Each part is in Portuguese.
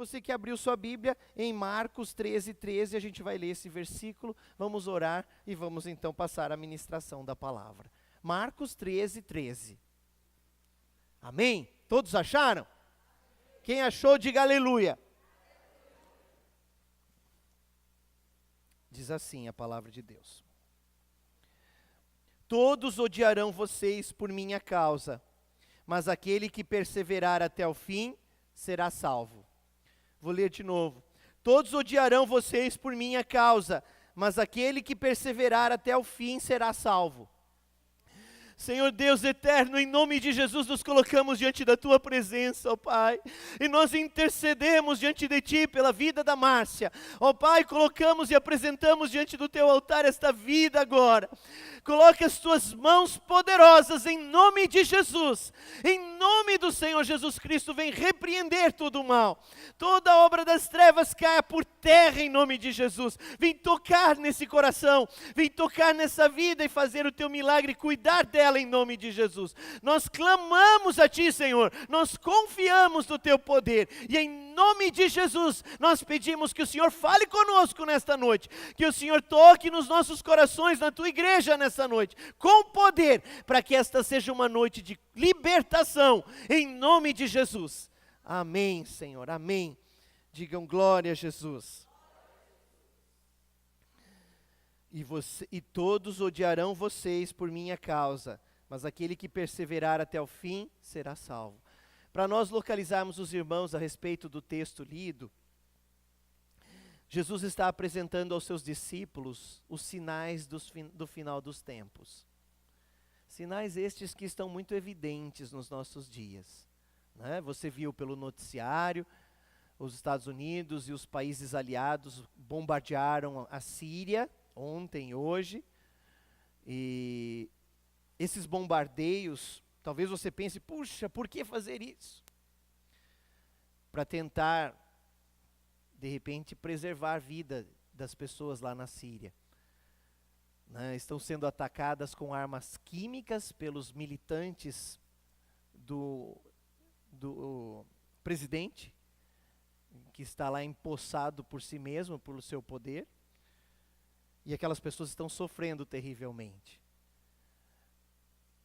Você que abriu sua Bíblia em Marcos 13:13, a gente vai ler esse versículo, vamos orar e vamos então passar a ministração da palavra. Marcos 13:13. Amém? Todos acharam? Quem achou, diga aleluia. Diz assim a palavra de Deus: todos odiarão vocês por minha causa, mas aquele que perseverar até o fim será salvo. Vou ler de novo. Todos odiarão vocês por minha causa, mas aquele que perseverar até o fim será salvo. Senhor Deus eterno, em nome de Jesus nos colocamos diante da Tua presença, ó Pai, e nós intercedemos diante de Ti pela vida da Márcia, ó Pai, colocamos e apresentamos diante do Teu altar esta vida agora. Coloque as Tuas mãos poderosas em nome de Jesus, em nome do Senhor Jesus Cristo, vem repreender todo o mal, toda obra das trevas caia por terra em nome de Jesus, vem tocar nesse coração, vem tocar nessa vida e fazer o Teu milagre, cuidar dela em nome de Jesus. Nós clamamos a Ti, Senhor, nós confiamos no Teu poder, e em nome de Jesus, nós pedimos que o Senhor fale conosco nesta noite, que o Senhor toque nos nossos corações, na Tua igreja nessa noite, com poder, para que esta seja uma noite de libertação, em nome de Jesus. Amém, Senhor, amém. Digam glória a Jesus. E todos odiarão vocês por minha causa, mas aquele que perseverar até o fim será salvo. Para nós localizarmos os irmãos a respeito do texto lido, Jesus está apresentando aos seus discípulos os sinais do final dos tempos. Sinais estes que estão muito evidentes nos nossos dias, né? Você viu pelo noticiário, os Estados Unidos e os países aliados bombardearam a Síria, ontem, hoje, e esses bombardeios, talvez você pense, puxa, por que fazer isso? Para tentar, de repente, preservar a vida das pessoas lá na Síria. Né? Estão sendo atacadas com armas químicas pelos militantes do presidente, que está lá empossado por si mesmo, pelo seu poder. E aquelas pessoas estão sofrendo terrivelmente.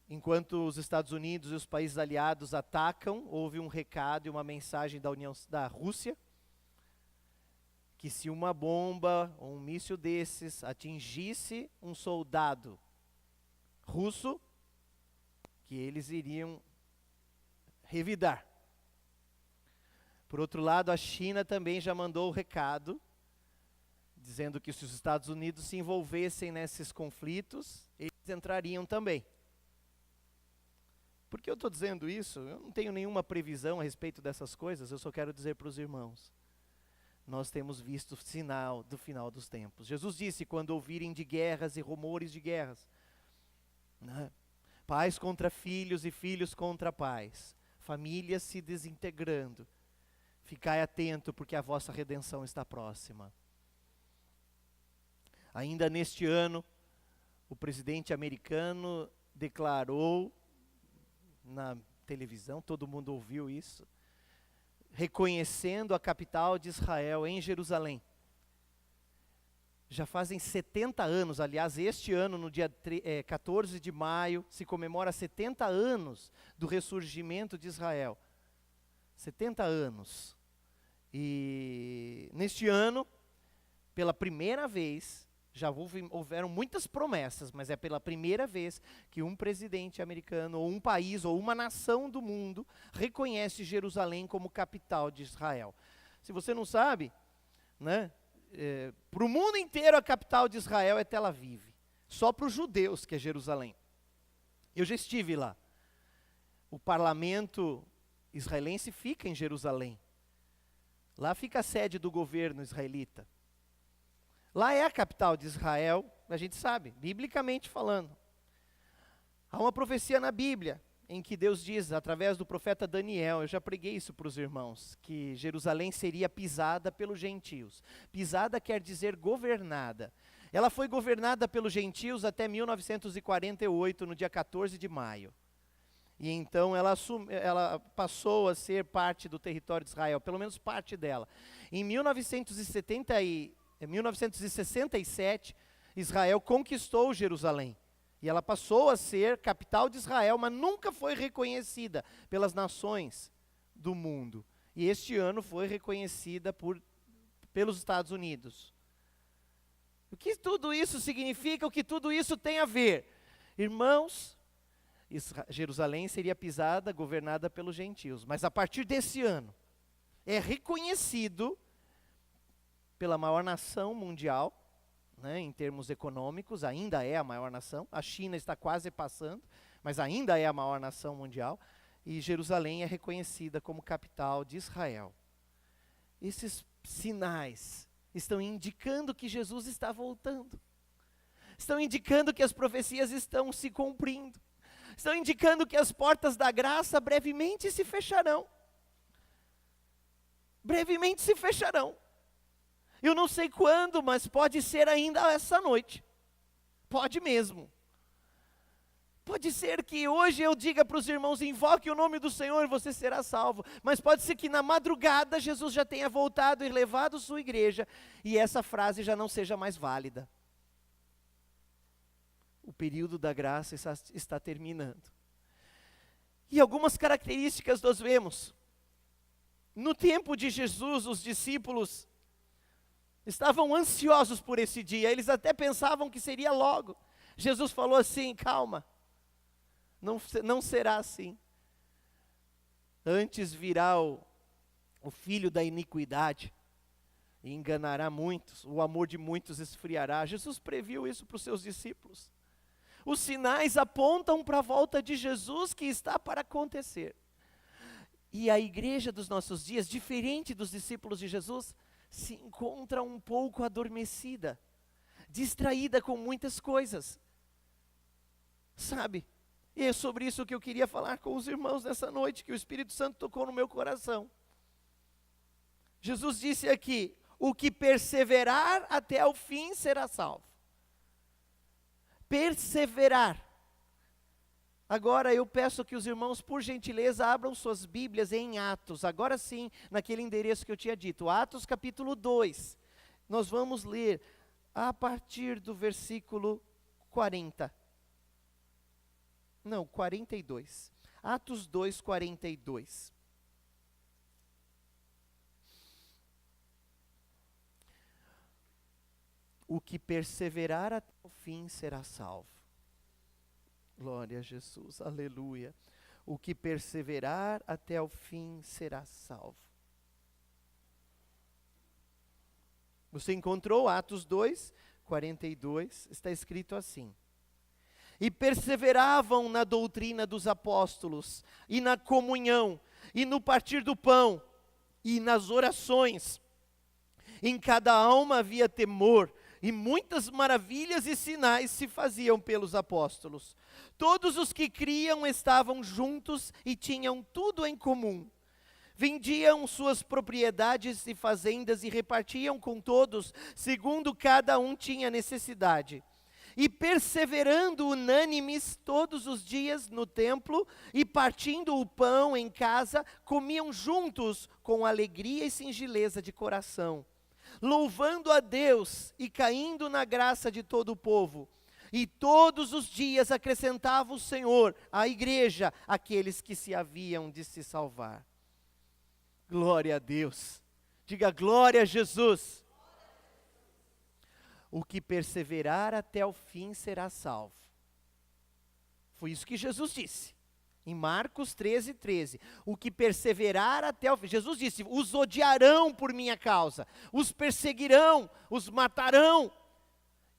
Enquanto os Estados Unidos e os países aliados atacam, houve um recado e uma mensagem da Rússia, que se uma bomba ou um míssil desses atingisse um soldado russo, que eles iriam revidar. Por outro lado, a China também já mandou o recado, dizendo que se os Estados Unidos se envolvessem nesses conflitos, eles entrariam também. Por que eu estou dizendo isso? Eu não tenho nenhuma previsão a respeito dessas coisas, eu só quero dizer para os irmãos. Nós temos visto o sinal do final dos tempos. Jesus disse, quando ouvirem de guerras e rumores de guerras, né? Pais contra filhos e filhos contra pais, famílias se desintegrando, ficai atento porque a vossa redenção está próxima. Ainda neste ano, o presidente americano declarou na televisão, todo mundo ouviu isso, reconhecendo a capital de Israel em Jerusalém. Já fazem 70 anos, aliás, este ano, no dia 14 de maio, se comemora 70 anos do ressurgimento de Israel. 70 anos. E neste ano, pela primeira vez, já houveram muitas promessas, mas é pela primeira vez que um presidente americano, ou um país, ou uma nação do mundo, reconhece Jerusalém como capital de Israel. Se você não sabe, né, para o mundo inteiro a capital de Israel é Tel Aviv. Só para os judeus que é Jerusalém. Eu já estive lá. O parlamento israelense fica em Jerusalém. Lá fica a sede do governo israelita. Lá é a capital de Israel, a gente sabe, biblicamente falando. Há uma profecia na Bíblia, em que Deus diz, através do profeta Daniel, eu já preguei isso para os irmãos, que Jerusalém seria pisada pelos gentios. Pisada quer dizer governada. Ela foi governada pelos gentios até 1948, no dia 14 de maio. E então ela passou a ser parte do território de Israel, pelo menos parte dela. Em 1967, Israel conquistou Jerusalém. E ela passou a ser capital de Israel, mas nunca foi reconhecida pelas nações do mundo. E este ano foi reconhecida pelos Estados Unidos. O que tudo isso significa? O que tudo isso tem a ver? Irmãos, Jerusalém seria pisada, governada pelos gentios. Mas a partir desse ano, é reconhecido pela maior nação mundial, né, em termos econômicos, ainda é a maior nação. A China está quase passando, mas ainda é a maior nação mundial. E Jerusalém é reconhecida como capital de Israel. Esses sinais estão indicando que Jesus está voltando. Estão indicando que as profecias estão se cumprindo. Estão indicando que as portas da graça brevemente se fecharão. Brevemente se fecharão. Eu não sei quando, mas pode ser ainda essa noite. Pode mesmo. Pode ser que hoje eu diga para os irmãos, invoque o nome do Senhor e você será salvo. Mas pode ser que na madrugada Jesus já tenha voltado e levado sua igreja e essa frase já não seja mais válida. O período da graça está terminando. E algumas características nós vemos. No tempo de Jesus, os discípulos estavam ansiosos por esse dia. Eles até pensavam que seria logo. Jesus falou assim, calma. Não será assim. Antes virá o filho da iniquidade e enganará muitos. O amor de muitos esfriará. Jesus previu isso para os seus discípulos. Os sinais apontam para a volta de Jesus que está para acontecer. E a igreja dos nossos dias, diferente dos discípulos de Jesus, se encontra um pouco adormecida, distraída com muitas coisas. Sabe? E é sobre isso que eu queria falar com os irmãos nessa noite, que o Espírito Santo tocou no meu coração. Jesus disse aqui, o que perseverar até o fim será salvo. Perseverar. Agora eu peço que os irmãos, por gentileza, abram suas Bíblias em Atos. Agora sim, naquele endereço que eu tinha dito. Atos capítulo 2. Nós vamos ler a partir do versículo 40. Não, 42. Atos 2, 42. O que perseverar até o fim será salvo. Glória a Jesus, aleluia. O que perseverar até o fim será salvo. Você encontrou Atos 2, 42, está escrito assim. E perseveravam na doutrina dos apóstolos, e na comunhão, e no partir do pão, e nas orações. Em cada alma havia temor, e muitas maravilhas e sinais se faziam pelos apóstolos. Todos os que criam estavam juntos e tinham tudo em comum. Vendiam suas propriedades e fazendas e repartiam com todos, segundo cada um tinha necessidade. E perseverando unânimes todos os dias no templo, e partindo o pão em casa, comiam juntos com alegria e singeleza de coração, louvando a Deus e caindo na graça de todo o povo. E todos os dias acrescentava o Senhor à igreja aqueles que se haviam de se salvar. Glória a Deus. Diga glória a Jesus. O que perseverar até o fim será salvo. Foi isso que Jesus disse. Em Marcos 13, 13. O que perseverar até o fim. Jesus disse, os odiarão por minha causa. Os perseguirão, os matarão.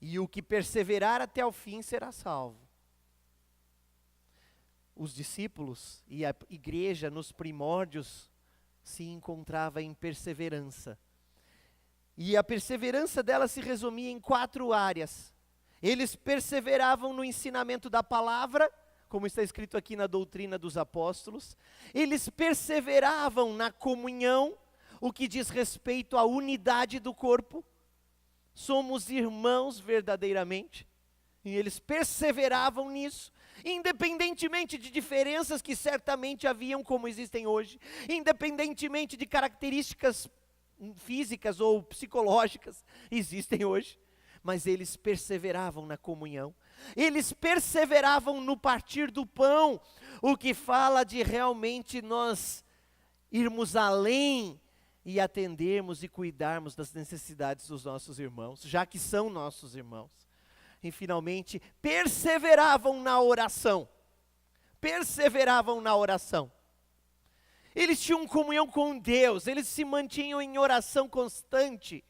E o que perseverar até o fim será salvo. Os discípulos e a igreja nos primórdios se encontrava em perseverança. E a perseverança dela se resumia em 4 áreas. Eles perseveravam no ensinamento da palavra, como está escrito aqui na doutrina dos apóstolos. Eles perseveravam na comunhão, o que diz respeito à unidade do corpo. Somos irmãos verdadeiramente. E eles perseveravam nisso, independentemente de diferenças que certamente haviam, como existem hoje, independentemente de características físicas ou psicológicas, existem hoje, mas eles perseveravam na comunhão, eles perseveravam no partir do pão, o que fala de realmente nós irmos além e atendermos e cuidarmos das necessidades dos nossos irmãos, já que são nossos irmãos. E finalmente, perseveravam na oração. Perseveravam na oração. Eles tinham comunhão com Deus, eles se mantinham em oração constante.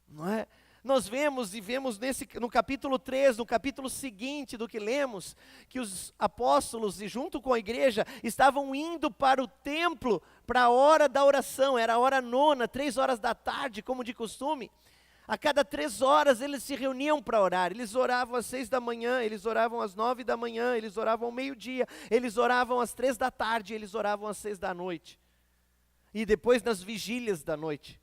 Não é? Nós vemos no capítulo 3, no capítulo seguinte do que lemos, que os apóstolos, e junto com a igreja, estavam indo para o templo, para a hora da oração, era a hora nona, 3 horas da tarde, como de costume. A cada 3 horas eles se reuniam para orar, eles oravam às 6 da manhã, eles oravam às 9 da manhã, eles oravam ao meio-dia, eles oravam às 3 da tarde, eles oravam às 6 da noite. E depois nas vigílias da noite.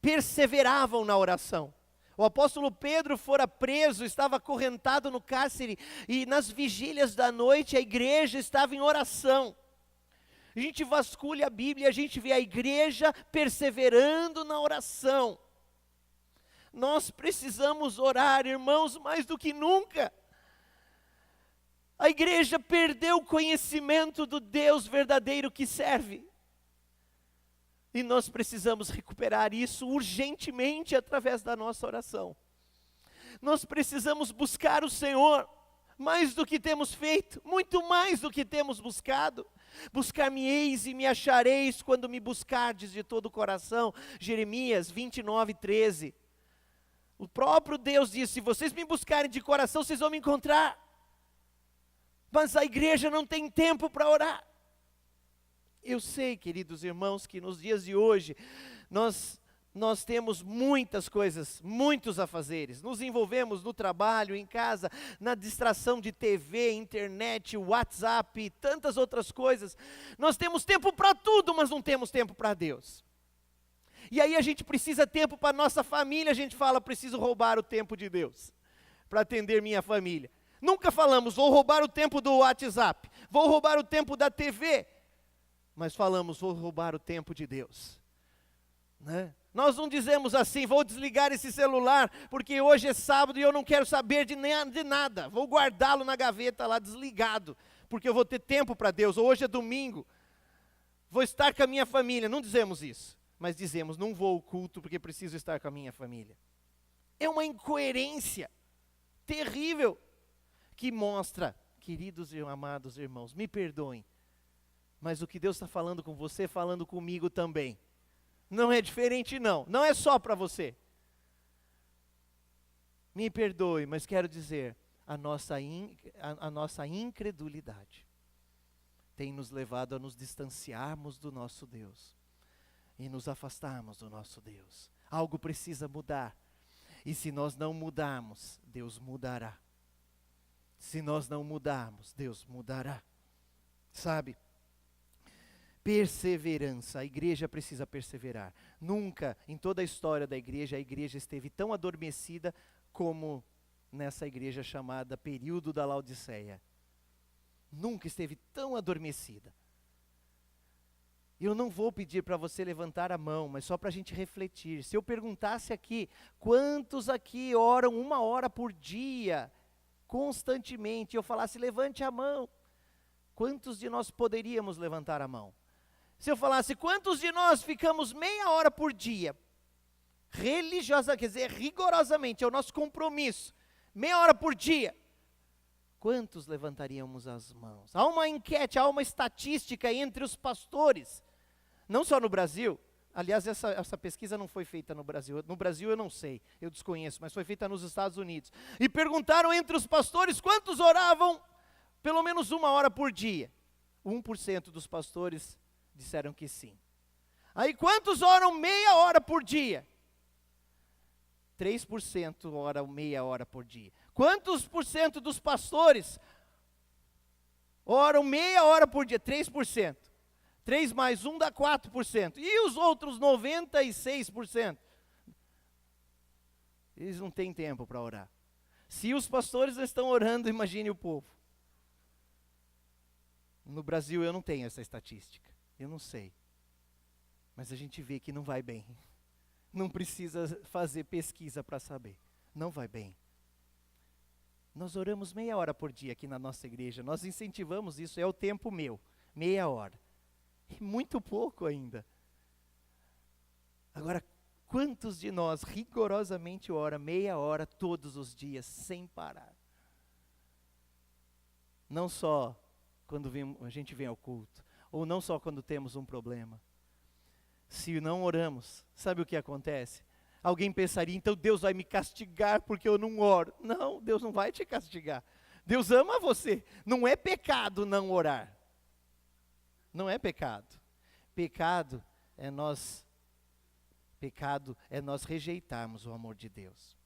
Perseveravam na oração. O apóstolo Pedro fora preso, estava acorrentado no cárcere, e nas vigílias da noite a igreja estava em oração. A gente vasculha a Bíblia, a gente vê a igreja perseverando na oração. Nós precisamos orar, irmãos, mais do que nunca. A igreja perdeu o conhecimento do Deus verdadeiro que serve. E nós precisamos recuperar isso urgentemente através da nossa oração. Nós precisamos buscar o Senhor, mais do que temos feito, muito mais do que temos buscado. Buscar-me-eis e me achareis quando me buscardes de todo o coração. Jeremias 29:13. O próprio Deus diz, se vocês me buscarem de coração, vocês vão me encontrar. Mas a igreja não tem tempo para orar. Eu sei, queridos irmãos, que nos dias de hoje, nós temos muitas coisas, muitos afazeres. Nos envolvemos no trabalho, em casa, na distração de TV, internet, WhatsApp e tantas outras coisas. Nós temos tempo para tudo, mas não temos tempo para Deus. E aí a gente precisa tempo para nossa família, a gente fala, preciso roubar o tempo de Deus, para atender minha família. Nunca falamos, vou roubar o tempo do WhatsApp, vou roubar o tempo da TV, mas falamos, vou roubar o tempo de Deus. Né? Nós não dizemos assim, vou desligar esse celular, porque hoje é sábado e eu não quero saber de nada, vou guardá-lo na gaveta lá desligado, porque eu vou ter tempo para Deus, ou hoje é domingo, vou estar com a minha família. Não dizemos isso. Mas dizemos, não vou ao culto porque preciso estar com a minha família. É uma incoerência terrível que mostra, queridos e amados irmãos, me perdoem, mas o que Deus está falando com você, falando comigo também. Não é diferente não, não é só para você. Me perdoe, mas quero dizer, a nossa incredulidade tem nos levado a nos distanciarmos do nosso Deus. E nos afastarmos do nosso Deus. Algo precisa mudar. E se nós não mudarmos, Deus mudará. Se nós não mudarmos, Deus mudará. Sabe? Perseverança. A igreja precisa perseverar. Nunca, em toda a história da igreja, a igreja esteve tão adormecida como nessa igreja chamada período da Laodiceia. Nunca esteve tão adormecida. Eu não vou pedir para você levantar a mão, mas só para a gente refletir. Se eu perguntasse aqui, quantos aqui oram 1 hora por dia, constantemente, eu falasse, levante a mão, quantos de nós poderíamos levantar a mão? Se eu falasse, quantos de nós ficamos meia hora por dia, rigorosamente, é o nosso compromisso, meia hora por dia, quantos levantaríamos as mãos? Há uma enquete, há uma estatística entre os pastores, não só no Brasil, aliás, essa pesquisa não foi feita no Brasil eu não sei, eu desconheço, mas foi feita nos Estados Unidos, e perguntaram entre os pastores quantos oravam pelo menos 1 hora por dia, 1% dos pastores disseram que sim. Aí quantos oram meia hora por dia? 3% oram meia hora por dia. Quantos por cento dos pastores oram meia hora por dia? 3%. 3 mais 1 dá 4%. E os outros 96%? Eles não têm tempo para orar. Se os pastores não estão orando, imagine o povo. No Brasil eu não tenho essa estatística, eu não sei. Mas a gente vê que não vai bem. Não precisa fazer pesquisa para saber. Não vai bem. Nós oramos meia hora por dia aqui na nossa igreja. Nós incentivamos isso, é o tempo meu. Meia hora. E muito pouco ainda. Agora, quantos de nós rigorosamente ora meia hora todos os dias, sem parar? Não só quando a gente vem ao culto, ou não só quando temos um problema. Se não oramos, sabe o que acontece? Alguém pensaria, então Deus vai me castigar porque eu não oro. Não, Deus não vai te castigar. Deus ama você. Não é pecado não orar. Não é pecado. Pecado é nós rejeitarmos o amor de Deus.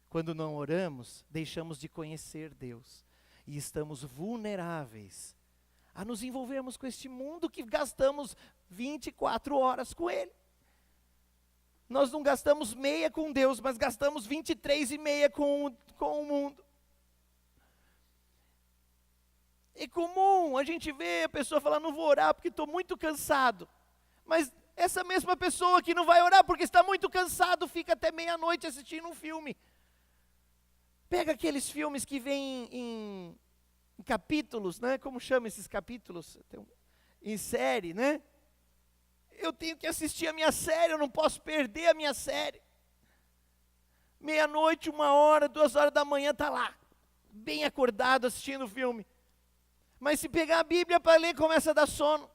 Quando não oramos, deixamos de conhecer Deus. E estamos vulneráveis a nos envolvermos com este mundo que gastamos 24 horas com ele. Nós não gastamos meia com Deus, mas gastamos 23,5 com o mundo. É comum a gente ver a pessoa falar, não vou orar porque estou muito cansado. Mas essa mesma pessoa que não vai orar porque está muito cansado, fica até meia-noite assistindo um filme. Pega aqueles filmes que vêm em capítulos, né? Como chama esses capítulos? Em série, né? Eu tenho que assistir a minha série, eu não posso perder a minha série. Meia-noite, 1h, 2h da manhã, está lá, bem acordado assistindo o filme. Mas se pegar a Bíblia para ler, começa a dar sono.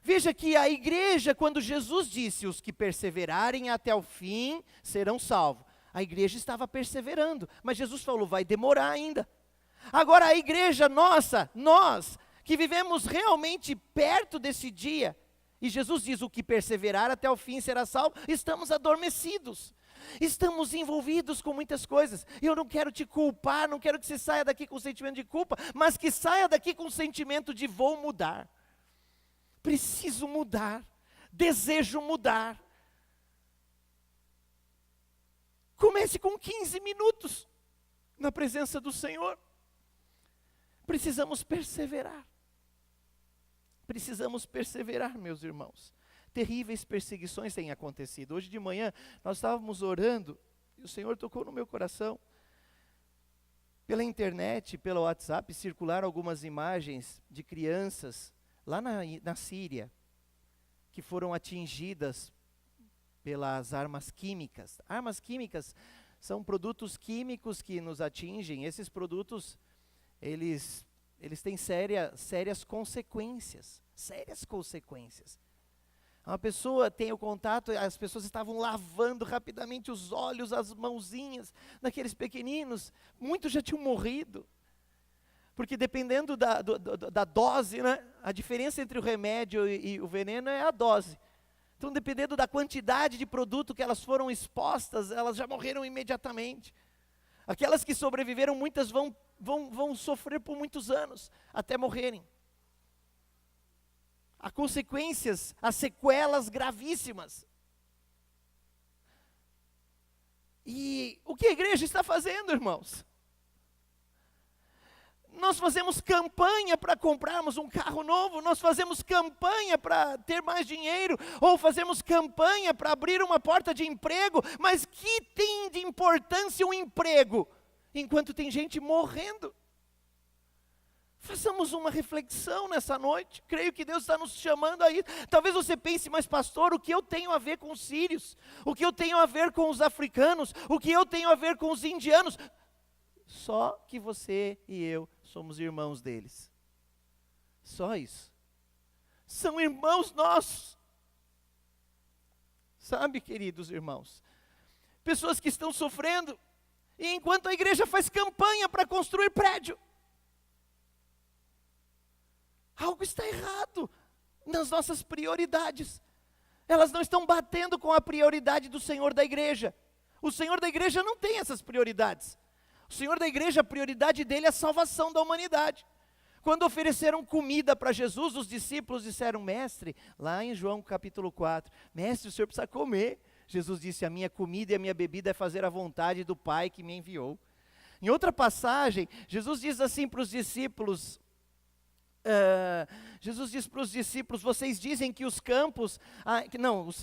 Veja que a igreja, quando Jesus disse, os que perseverarem até o fim serão salvos. A igreja estava perseverando, mas Jesus falou, vai demorar ainda. Agora a igreja nossa, nós, que vivemos realmente perto desse dia, e Jesus diz, o que perseverar até o fim será salvo, estamos adormecidos. Estamos envolvidos com muitas coisas, e eu não quero te culpar, não quero que você saia daqui com sentimento de culpa, mas que saia daqui com o sentimento de vou mudar. Preciso mudar, desejo mudar. Comece com 15 minutos na presença do Senhor. Precisamos perseverar. Precisamos perseverar, meus irmãos. Terríveis perseguições têm acontecido. Hoje de manhã nós estávamos orando e o Senhor tocou no meu coração. Pela internet, pelo WhatsApp, circularam algumas imagens de crianças lá na Síria, que foram atingidas pelas armas químicas. Armas químicas são produtos químicos que nos atingem. Esses produtos, eles têm sérias consequências. Sérias consequências. Uma pessoa tem o contato, as pessoas estavam lavando rapidamente os olhos, as mãozinhas daqueles pequeninos. Muitos já tinham morrido. Porque dependendo da dose, né, a diferença entre o remédio e o veneno é a dose. Então, dependendo da quantidade de produto que elas foram expostas, elas já morreram imediatamente. Aquelas que sobreviveram, muitas vão sofrer por muitos anos, até morrerem. Há consequências, há sequelas gravíssimas. E o que a igreja está fazendo, irmãos? Nós fazemos campanha para comprarmos um carro novo, nós fazemos campanha para ter mais dinheiro, ou fazemos campanha para abrir uma porta de emprego, mas que tem de importância um emprego, enquanto tem gente morrendo? Façamos uma reflexão nessa noite, creio que Deus está nos chamando a isso. Talvez você pense, mas pastor, o que eu tenho a ver com os sírios? O que eu tenho a ver com os africanos? O que eu tenho a ver com os indianos? Só que você e eu somos irmãos deles. Só isso. São irmãos nossos. Sabe, queridos irmãos? Pessoas que estão sofrendo, e enquanto a igreja faz campanha para construir prédio, algo está errado nas nossas prioridades. Elas não estão batendo com a prioridade do Senhor da igreja. O Senhor da igreja não tem essas prioridades. O Senhor da igreja, a prioridade dele é a salvação da humanidade. Quando ofereceram comida para Jesus, os discípulos disseram, mestre, lá em João capítulo 4, mestre, o Senhor precisa comer. Jesus disse, a minha comida e a minha bebida é fazer a vontade do Pai que me enviou. Em outra passagem, Jesus diz assim para os discípulos, vocês dizem que os campos,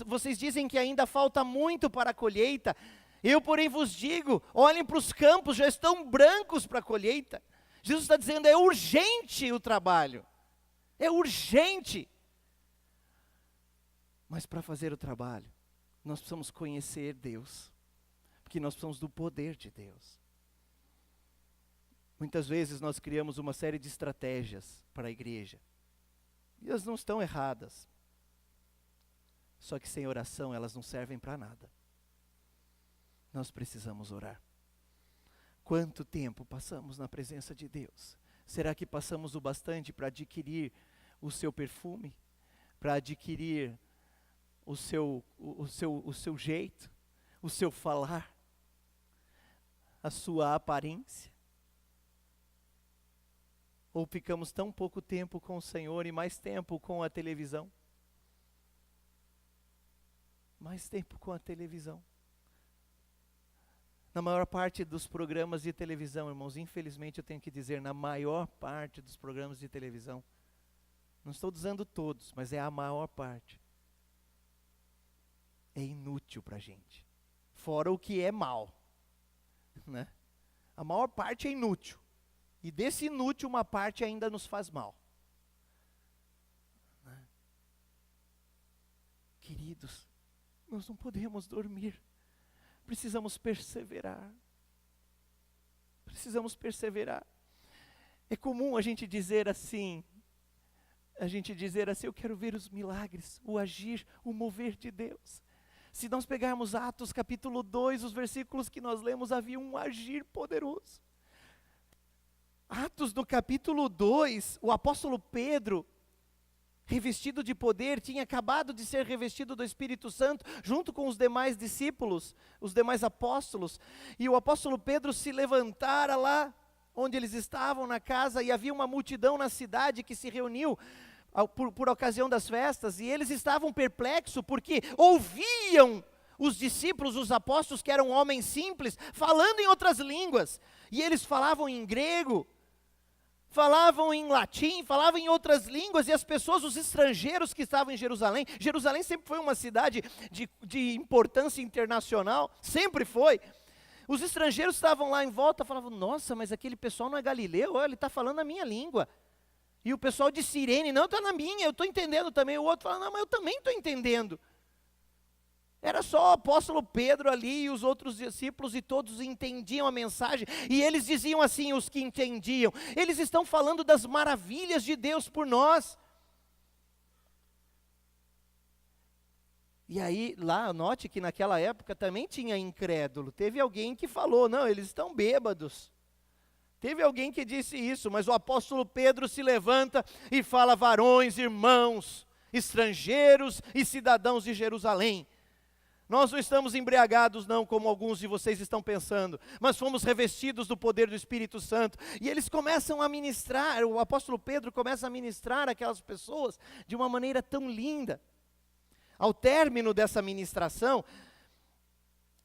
vocês dizem que ainda falta muito para a colheita. Eu, porém, vos digo, olhem para os campos, já estão brancos para a colheita. Jesus está dizendo, é urgente o trabalho, é urgente. Mas para fazer o trabalho, nós precisamos conhecer Deus, porque nós precisamos do poder de Deus. Muitas vezes nós criamos uma série de estratégias para a igreja, e elas não estão erradas, só que sem oração elas não servem para nada. Nós precisamos orar. Quanto tempo passamos na presença de Deus? Será que passamos o bastante para adquirir o seu perfume? Para adquirir o seu jeito? O seu falar? A sua aparência? Ou ficamos tão pouco tempo com o Senhor e mais tempo com a televisão? Mais tempo com a televisão. Na maior parte dos programas de televisão, irmãos, infelizmente eu tenho que dizer, na maior parte dos programas de televisão, não estou dizendo todos, mas é a maior parte, é inútil para a gente. Fora o que é mal, né? A maior parte é inútil. E desse inútil, uma parte ainda nos faz mal. Né? Queridos, nós não podemos dormir. Precisamos perseverar. Precisamos perseverar. É comum a gente dizer assim, eu quero ver os milagres, o agir, o mover de Deus. Se nós pegarmos Atos capítulo 2, os versículos que nós lemos, havia um agir poderoso. Atos no capítulo 2, o apóstolo Pedro, revestido de poder, tinha acabado de ser revestido do Espírito Santo, junto com os demais discípulos, os demais apóstolos, e o apóstolo Pedro se levantara lá, onde eles estavam na casa, e havia uma multidão na cidade que se reuniu, por ocasião das festas, e eles estavam perplexos, porque ouviam os discípulos, os apóstolos, que eram homens simples, falando em outras línguas, e eles falavam em grego, falavam em latim, falavam em outras línguas, e as pessoas, os estrangeiros que estavam em Jerusalém sempre foi uma cidade de importância internacional, sempre foi. Os estrangeiros estavam lá em volta, falavam, nossa, mas aquele pessoal não é galileu, olha, ele está falando a minha língua. E o pessoal de Cirene, não, está na minha, eu estou entendendo também. O outro fala, não, mas eu também estou entendendo. Era só o apóstolo Pedro ali e os outros discípulos, e todos entendiam a mensagem, e eles diziam assim, os que entendiam, eles estão falando das maravilhas de Deus por nós. E aí, lá, note que naquela época também tinha incrédulo, teve alguém que falou, não, eles estão bêbados. Teve alguém que disse isso, mas o apóstolo Pedro se levanta e fala, varões, irmãos, estrangeiros e cidadãos de Jerusalém, nós não estamos embriagados não, como alguns de vocês estão pensando, mas fomos revestidos do poder do Espírito Santo. E eles começam a ministrar, o apóstolo Pedro começa a ministrar aquelas pessoas de uma maneira tão linda. Ao término dessa ministração,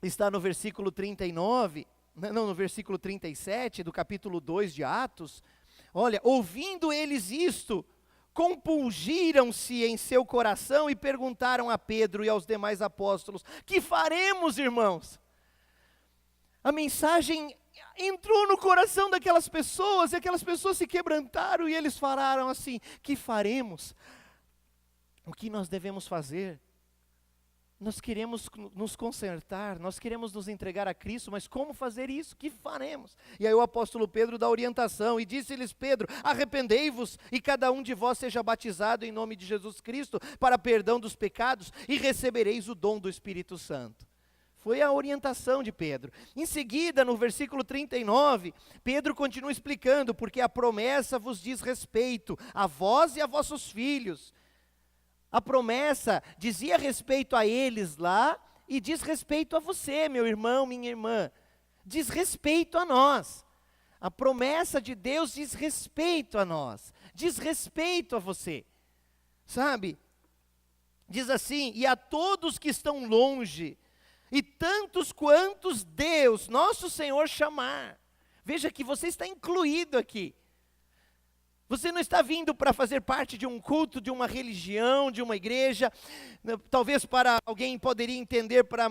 está no versículo 39, não, no versículo 37 do capítulo 2 de Atos, olha, ouvindo eles isto, compungiram-se em seu coração e perguntaram a Pedro e aos demais apóstolos, que faremos, irmãos? A mensagem entrou no coração daquelas pessoas, e aquelas pessoas se quebrantaram, e eles falaram assim, que faremos? O que nós devemos fazer? Nós queremos nos consertar, nós queremos nos entregar a Cristo, mas como fazer isso? Que faremos? E aí o apóstolo Pedro dá orientação, e disse-lhes Pedro, arrependei-vos, e cada um de vós seja batizado em nome de Jesus Cristo, para perdão dos pecados, e recebereis o dom do Espírito Santo. Foi a orientação de Pedro. Em seguida, no versículo 39, Pedro continua explicando, porque a promessa vos diz respeito, a vós e a vossos filhos. A promessa dizia respeito a eles lá, e diz respeito a você, meu irmão, minha irmã. Diz respeito a nós. A promessa de Deus diz respeito a nós. Diz respeito a você. Sabe? Diz assim, e a todos que estão longe, e tantos quantos Deus, nosso Senhor, chamar. Veja que você está incluído aqui. Você não está vindo para fazer parte de um culto, de uma religião, de uma igreja, talvez para alguém poderia entender para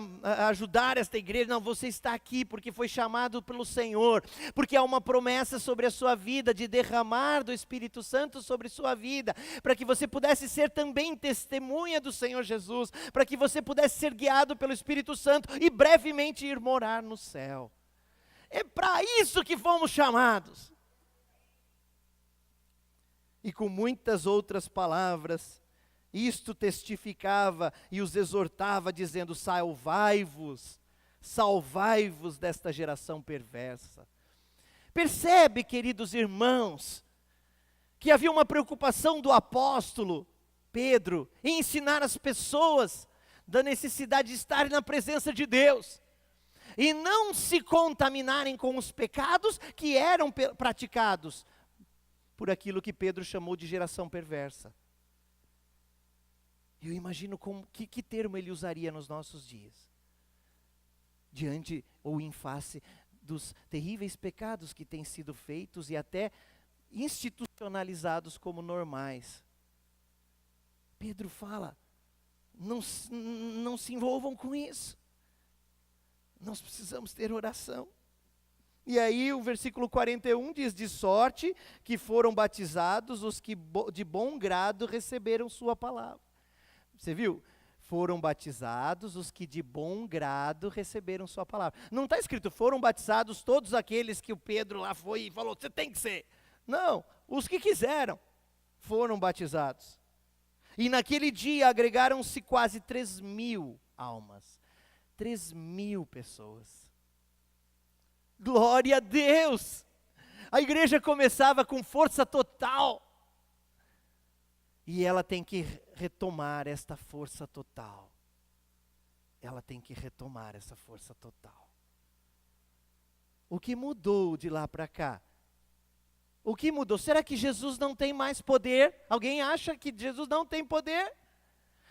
ajudar esta igreja. Não, você está aqui porque foi chamado pelo Senhor, porque há uma promessa sobre a sua vida, de derramar do Espírito Santo sobre sua vida, para que você pudesse ser também testemunha do Senhor Jesus, para que você pudesse ser guiado pelo Espírito Santo e brevemente ir morar no céu. É para isso que fomos chamados. E com muitas outras palavras, isto testificava e os exortava, dizendo: salvai-vos, salvai-vos desta geração perversa. Percebe, queridos irmãos, que havia uma preocupação do apóstolo Pedro em ensinar as pessoas da necessidade de estarem na presença de Deus, e não se contaminarem com os pecados que eram praticados por aquilo que Pedro chamou de geração perversa. Eu imagino que termo ele usaria nos nossos dias, diante ou em face dos terríveis pecados que têm sido feitos e até institucionalizados como normais. Pedro fala: não se envolvam com isso, nós precisamos ter oração. E aí o versículo 41 diz: de sorte que foram batizados os que de bom grado receberam sua palavra. Você viu? Foram batizados os que de bom grado receberam sua palavra. Não está escrito: foram batizados todos aqueles que o Pedro lá foi e falou, você tem que ser. Não, os que quiseram foram batizados. E naquele dia agregaram-se quase 3.000 almas. 3.000 pessoas. Glória a Deus! A igreja começava com força total. E ela tem que retomar esta força total. Ela tem que retomar essa força total. O que mudou de lá para cá? O que mudou? Será que Jesus não tem mais poder? Alguém acha que Jesus não tem poder?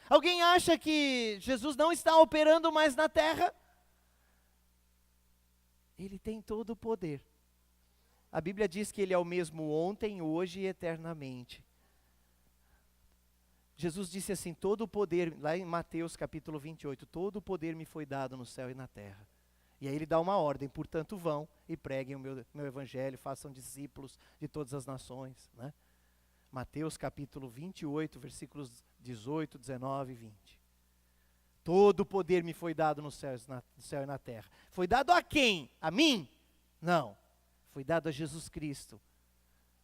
Alguém acha que Jesus não está operando mais na terra? Ele tem todo o poder. A Bíblia diz que Ele é o mesmo ontem, hoje e eternamente. Jesus disse assim: todo o poder, lá em Mateus capítulo 28, todo o poder me foi dado no céu e na terra. E aí Ele dá uma ordem: portanto vão e preguem o meu evangelho, façam discípulos de todas as nações. Né? Mateus capítulo 28, versículos 18, 19 e 20. Todo o poder me foi dado no céu e na terra. Foi dado a quem? A mim? Não. Foi dado a Jesus Cristo,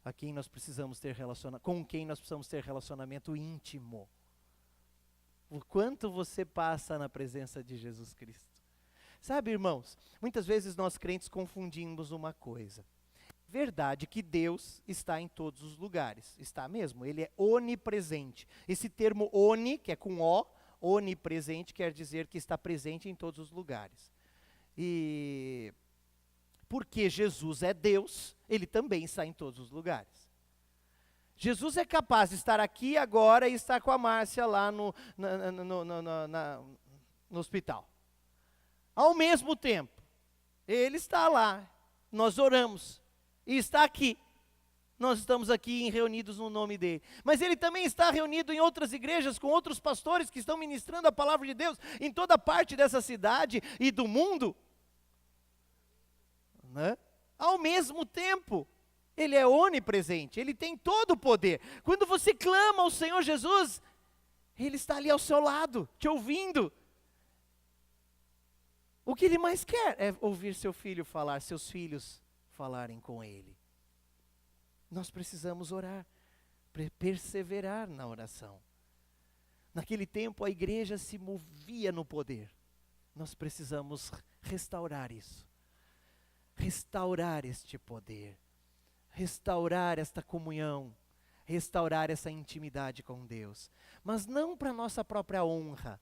com quem nós precisamos ter relacionamento íntimo. O quanto você passa na presença de Jesus Cristo. Sabe, irmãos, muitas vezes nós crentes confundimos uma coisa. Verdade que Deus está em todos os lugares. Está mesmo, Ele é onipresente. Esse termo oni, que é com O, onipresente quer dizer que está presente em todos os lugares. E porque Jesus é Deus, Ele também está em todos os lugares. Jesus é capaz de estar aqui agora e estar com a Márcia lá no hospital. Ao mesmo tempo, Ele está lá, nós oramos, e está aqui. Nós estamos aqui reunidos no nome dele. Mas ele também está reunido em outras igrejas, com outros pastores que estão ministrando a palavra de Deus em toda parte dessa cidade e do mundo. Né? Ao mesmo tempo, ele é onipresente, ele tem todo o poder. Quando você clama ao Senhor Jesus, ele está ali ao seu lado, te ouvindo. O que ele mais quer é ouvir seu filho falar, seus filhos falarem com ele. Nós precisamos orar, perseverar na oração. Naquele tempo a igreja se movia no poder. Nós precisamos restaurar isso. Restaurar este poder. Restaurar esta comunhão. Restaurar essa intimidade com Deus. Mas não para a nossa própria honra.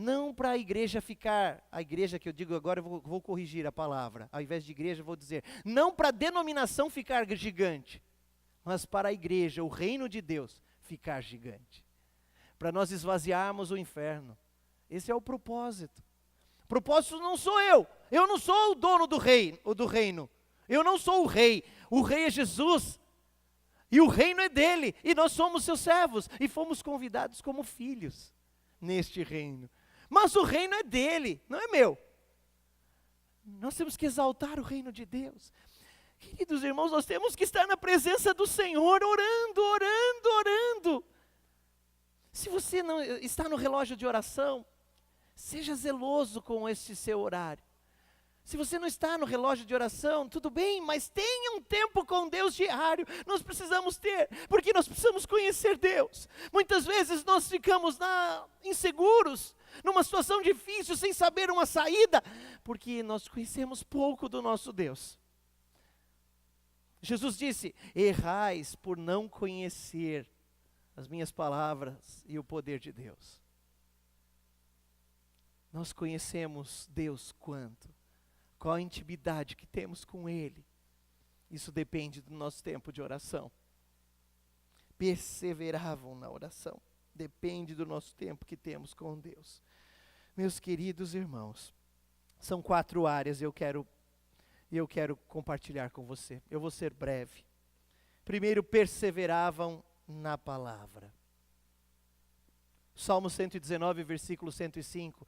Não para a igreja ficar, a igreja que eu digo agora, eu vou corrigir a palavra, ao invés de igreja eu vou dizer, não para a denominação ficar gigante, mas para a igreja, o reino de Deus, ficar gigante. Para nós esvaziarmos o inferno. Esse é o propósito. Propósito não sou eu. Eu não sou o dono do reino. Eu não sou o rei é Jesus. E o reino é dele, e nós somos seus servos, e fomos convidados como filhos neste reino. Mas o reino é dele, não é meu. Nós temos que exaltar o reino de Deus. Queridos irmãos, nós temos que estar na presença do Senhor, orando. Se você não está no relógio de oração, seja zeloso com este seu horário. Se você não está no relógio de oração, tudo bem, mas tenha um tempo com Deus diário. Nós precisamos ter, porque nós precisamos conhecer Deus. Muitas vezes nós ficamos inseguros, numa situação difícil, sem saber uma saída, porque nós conhecemos pouco do nosso Deus. Jesus disse: errais por não conhecer as minhas palavras e o poder de Deus. Nós conhecemos Deus quanto? Qual a intimidade que temos com Ele? Isso depende do nosso tempo de oração. Perseveravam na oração. Depende do nosso tempo que temos com Deus. Meus queridos irmãos, são 4 áreas e eu quero compartilhar com você. Eu vou ser breve. Primeiro, perseveravam na palavra. Salmo 119, versículo 105.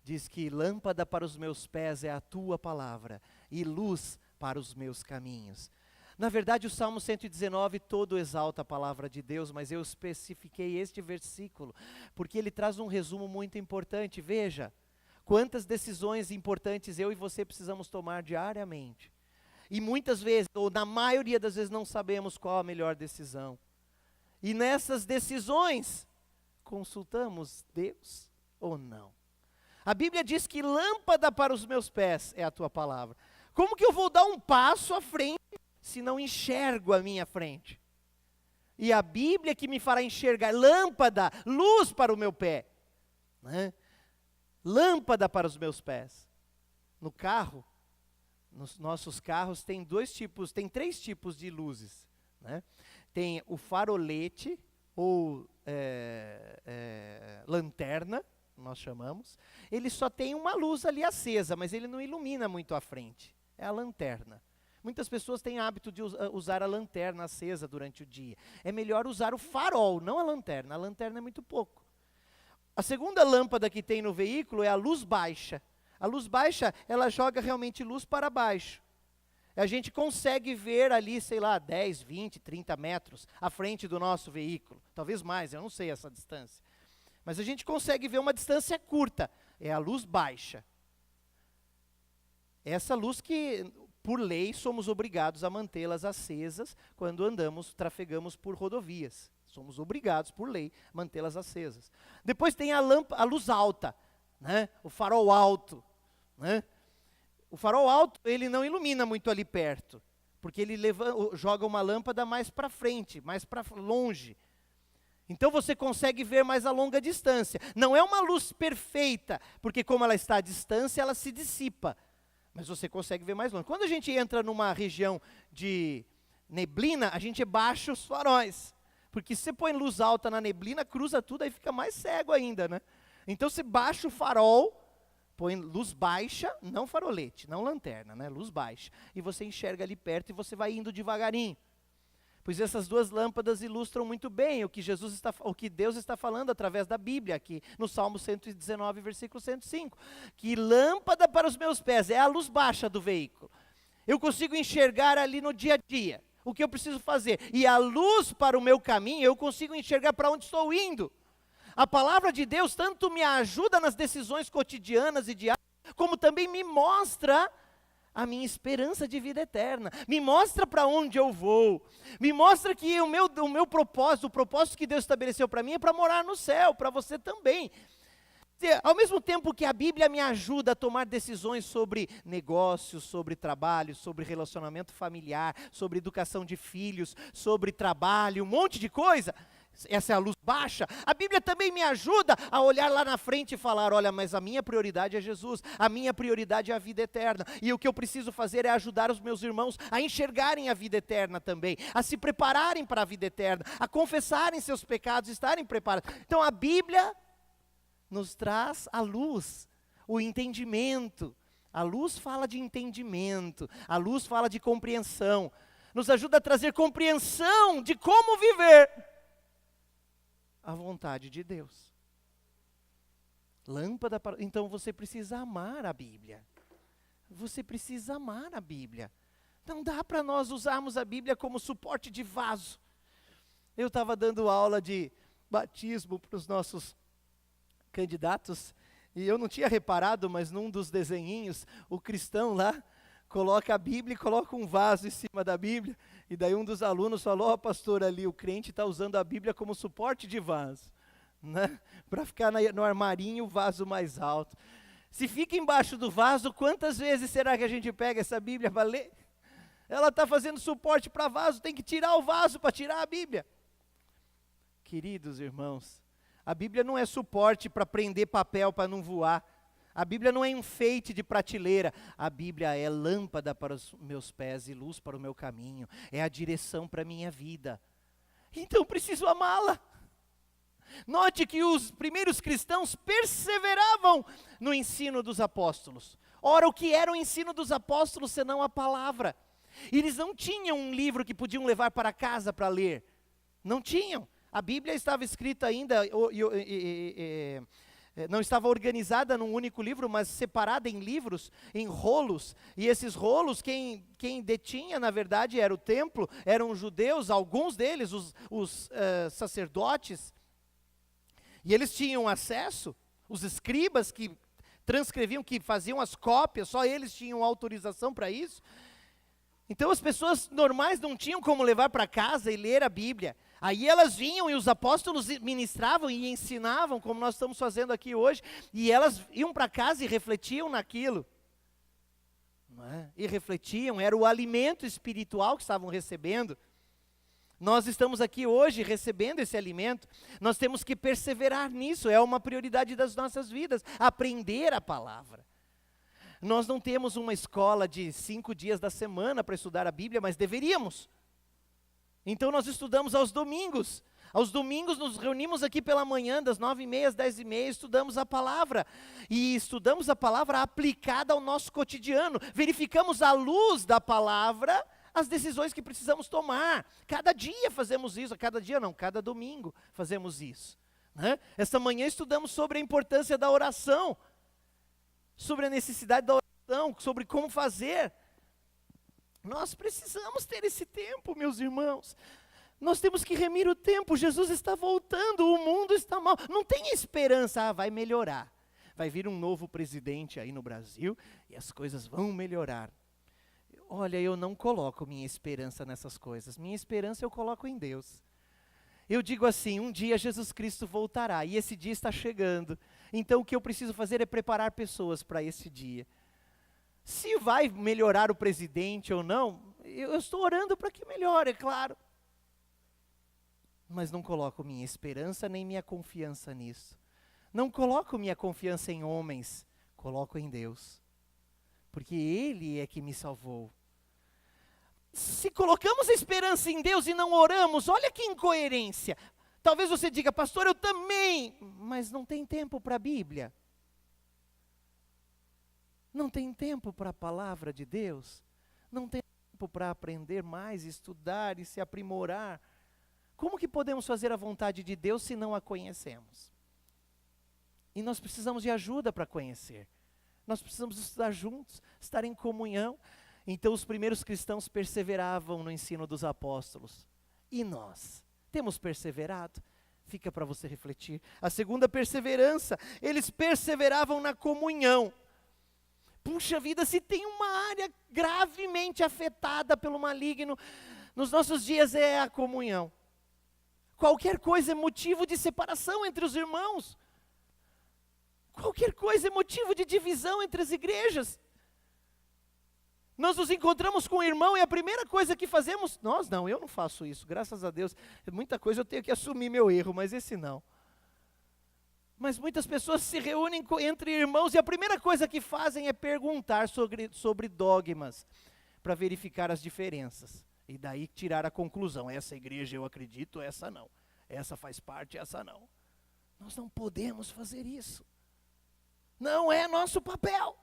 Diz que lâmpada para os meus pés é a tua palavra e luz para os meus caminhos. Na verdade, o Salmo 119 todo exalta a palavra de Deus, mas eu especifiquei este versículo, porque ele traz um resumo muito importante. Veja, quantas decisões importantes eu e você precisamos tomar diariamente. E muitas vezes, ou na maioria das vezes, não sabemos qual a melhor decisão. E nessas decisões, consultamos Deus ou não? A Bíblia diz que lâmpada para os meus pés é a tua palavra. Como que eu vou dar um passo à frente se não enxergo a minha frente? E a Bíblia que me fará enxergar, lâmpada, luz para o meu pé, né? Lâmpada para os meus pés. No carro, nos nossos carros tem 3 tipos de luzes, né? Tem o farolete ou lanterna, nós chamamos. Ele só tem uma luz ali acesa, mas ele não ilumina muito à frente. É a lanterna. Muitas pessoas têm hábito de usar a lanterna acesa durante o dia. É melhor usar o farol, não a lanterna. A lanterna é muito pouco. A segunda lâmpada que tem no veículo é a luz baixa. A luz baixa, ela joga realmente luz para baixo. A gente consegue ver ali, 10, 20, 30 metros à frente do nosso veículo. Talvez mais, eu não sei essa distância. Mas a gente consegue ver uma distância curta. É a luz baixa. Essa luz que, por lei, somos obrigados a mantê-las acesas quando trafegamos por rodovias. Somos obrigados, por lei, a mantê-las acesas. Depois tem a luz alta, né? O farol alto, né? O farol alto, ele não ilumina muito ali perto, porque ele joga uma lâmpada mais para frente, mais para longe. Então você consegue ver mais a longa distância. Não é uma luz perfeita, porque como ela está à distância, ela se dissipa. Mas você consegue ver mais longe. Quando a gente entra numa região de neblina, a gente baixa os faróis. Porque se você põe luz alta na neblina, cruza tudo, aí fica mais cego ainda, né? Então você baixa o farol, põe luz baixa, não farolete, não lanterna, né? Luz baixa. E você enxerga ali perto e você vai indo devagarinho. Pois essas 2 lâmpadas ilustram muito bem o que Deus está falando através da Bíblia, aqui no Salmo 119, versículo 105. Que lâmpada para os meus pés é a luz baixa do veículo. Eu consigo enxergar ali no dia a dia o que eu preciso fazer. E a luz para o meu caminho, eu consigo enxergar para onde estou indo. A palavra de Deus tanto me ajuda nas decisões cotidianas e diárias, como também me mostra a minha esperança de vida eterna, me mostra para onde eu vou, me mostra que o meu propósito, o propósito que Deus estabeleceu para mim é para morar no céu, para você também. Ao mesmo tempo que a Bíblia me ajuda a tomar decisões sobre negócios, sobre trabalho, sobre relacionamento familiar, sobre educação de filhos, sobre trabalho, um monte de coisa, essa é a luz baixa, a Bíblia também me ajuda a olhar lá na frente e falar, olha, mas a minha prioridade é Jesus, a minha prioridade é a vida eterna, e o que eu preciso fazer é ajudar os meus irmãos a enxergarem a vida eterna também, a se prepararem para a vida eterna, a confessarem seus pecados, estarem preparados. Então a Bíblia nos traz a luz, o entendimento. A luz fala de entendimento, a luz fala de compreensão, nos ajuda a trazer compreensão de como viver a vontade de Deus. Lâmpada para... Então você precisa amar a Bíblia. Você precisa amar a Bíblia. Não dá para nós usarmos a Bíblia como suporte de vaso. Eu estava dando aula de batismo para os nossos candidatos, e eu não tinha reparado, mas num dos desenhinhos, o cristão lá coloca a Bíblia e coloca um vaso em cima da Bíblia, e daí um dos alunos falou, ó pastor, ali o crente está usando a Bíblia como suporte de vaso, né? Para ficar no armarinho o vaso mais alto. Se fica embaixo do vaso, quantas vezes será que a gente pega essa Bíblia para ler? Ela está fazendo suporte para vaso, tem que tirar o vaso para tirar a Bíblia. Queridos irmãos, a Bíblia não é suporte para prender papel para não voar. A Bíblia não é enfeite de prateleira. A Bíblia é lâmpada para os meus pés e luz para o meu caminho. É a direção para a minha vida. Então preciso amá-la. Note que os primeiros cristãos perseveravam no ensino dos apóstolos. Ora, o que era o ensino dos apóstolos senão a palavra? Eles não tinham um livro que podiam levar para casa para ler. Não tinham. A Bíblia estava escrita ainda, não estava organizada num único livro, mas separada em livros, em rolos. E esses rolos, quem detinha, na verdade, era o templo, eram os judeus, alguns deles, os sacerdotes. E eles tinham acesso, os escribas que transcreviam, que faziam as cópias, só eles tinham autorização para isso. Então as pessoas normais não tinham como levar para casa e ler a Bíblia. Aí elas vinham e os apóstolos ministravam e ensinavam, como nós estamos fazendo aqui hoje, e elas iam para casa e refletiam naquilo. Não é? E refletiam, era o alimento espiritual que estavam recebendo. Nós estamos aqui hoje recebendo esse alimento, nós temos que perseverar nisso, é uma prioridade das nossas vidas, aprender a palavra. Nós não temos uma escola de 5 dias da semana para estudar a Bíblia, mas deveríamos. Então nós estudamos aos domingos. Aos domingos nos reunimos aqui pela manhã, das 9h30 às 10h30, estudamos a palavra. E estudamos a palavra aplicada ao nosso cotidiano. Verificamos à luz da palavra as decisões que precisamos tomar. Cada dia fazemos isso, cada dia não, cada domingo fazemos isso. Né? Esta manhã estudamos sobre a importância da oração, sobre a necessidade da oração, sobre como fazer. Nós precisamos ter esse tempo, meus irmãos. Nós temos que remir o tempo. Jesus está voltando, o mundo está mal. Não tem esperança, vai melhorar. Vai vir um novo presidente aí no Brasil e as coisas vão melhorar. Olha, eu não coloco minha esperança nessas coisas. Minha esperança eu coloco em Deus. Eu digo assim, um dia Jesus Cristo voltará e esse dia está chegando. Então o que eu preciso fazer é preparar pessoas para esse dia. Se vai melhorar o presidente ou não, eu estou orando para que melhore, é claro. Mas não coloco minha esperança nem minha confiança nisso. Não coloco minha confiança em homens, coloco em Deus. Porque Ele é que me salvou. Se colocamos a esperança em Deus e não oramos, olha que incoerência. Talvez você diga, pastor, eu também, mas não tem tempo para a Bíblia. Não tem tempo para a palavra de Deus. Não tem tempo para aprender mais, estudar e se aprimorar. Como que podemos fazer a vontade de Deus se não a conhecemos? E nós precisamos de ajuda para conhecer. Nós precisamos estudar juntos, estar em comunhão. Então os primeiros cristãos perseveravam no ensino dos apóstolos. E nós? Temos perseverado? Fica para você refletir. A segunda perseverança, eles perseveravam na comunhão. Puxa vida, se tem uma área gravemente afetada pelo maligno, nos nossos dias é a comunhão. Qualquer coisa é motivo de separação entre os irmãos. Qualquer coisa é motivo de divisão entre as igrejas. Nós nos encontramos com um irmão e a primeira coisa que fazemos, eu não faço isso, graças a Deus. Muita coisa eu tenho que assumir meu erro, mas esse não. Mas muitas pessoas se reúnem entre irmãos e a primeira coisa que fazem é perguntar sobre dogmas, para verificar as diferenças. E daí tirar a conclusão, essa igreja eu acredito, essa não. Essa faz parte, essa não. Nós não podemos fazer isso. Não é nosso papel.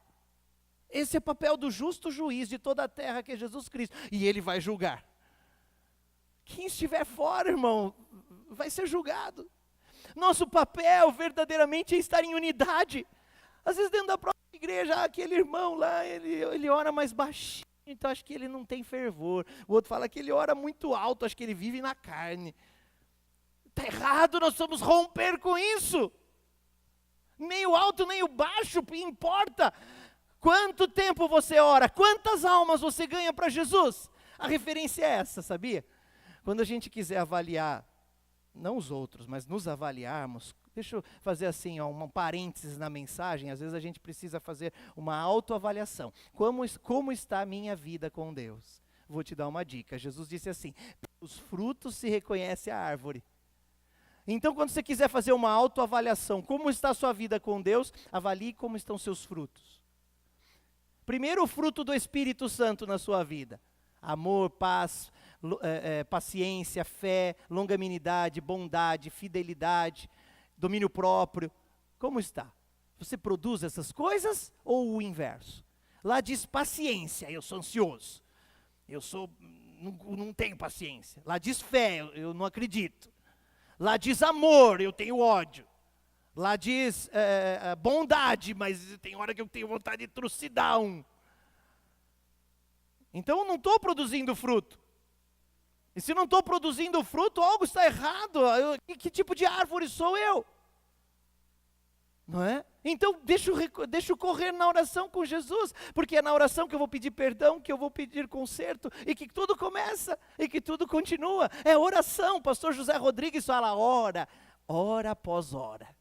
Esse é o papel do justo juiz de toda a terra, que é Jesus Cristo. E ele vai julgar. Quem estiver fora, irmão, vai ser julgado. Nosso papel verdadeiramente é estar em unidade. Às vezes dentro da própria igreja, aquele irmão lá, ele ora mais baixinho, então acho que ele não tem fervor. O outro fala que ele ora muito alto, acho que ele vive na carne. Está errado, nós vamos romper com isso. Nem o alto, nem o baixo, importa. Quanto tempo você ora? Quantas almas você ganha para Jesus? A referência é essa, sabia? Quando a gente quiser avaliar, não os outros, mas nos avaliarmos, deixa eu fazer assim, um parênteses na mensagem, às vezes a gente precisa fazer uma autoavaliação. Como está a minha vida com Deus? Vou te dar uma dica. Jesus disse assim: os frutos se reconhece a árvore. Então, quando você quiser fazer uma autoavaliação, como está a sua vida com Deus, avalie como estão seus frutos. Primeiro, o fruto do Espírito Santo na sua vida: amor, paz, paciência, fé, longanimidade, bondade, fidelidade, domínio próprio. Como está? Você produz essas coisas ou o inverso? Lá diz paciência, eu sou ansioso. Não tenho paciência. Lá diz fé, eu não acredito. Lá diz amor, eu tenho ódio. Lá diz bondade, mas tem hora que eu tenho vontade de trucidar um. Então eu não estou produzindo fruto. E se não estou produzindo fruto, algo está errado. Que tipo de árvore sou eu? Não é? Então deixa eu correr na oração com Jesus, porque é na oração que eu vou pedir perdão, que eu vou pedir conserto, e que tudo começa, e que tudo continua. É oração. Pastor José Rodrigues fala hora após hora.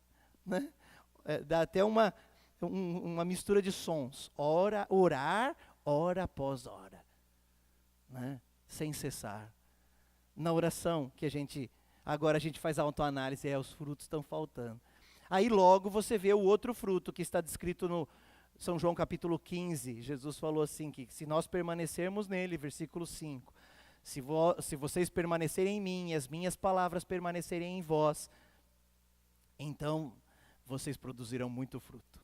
Né? Dá até uma mistura de sons. Orar, hora após hora. Né? Sem cessar. Na oração que agora a gente faz autoanálise, os frutos estão faltando. Aí logo você vê o outro fruto que está descrito no São João capítulo 15. Jesus falou assim, que se nós permanecermos nele, versículo 5. Se vocês permanecerem em mim e as minhas palavras permanecerem em vós, então vocês produzirão muito fruto.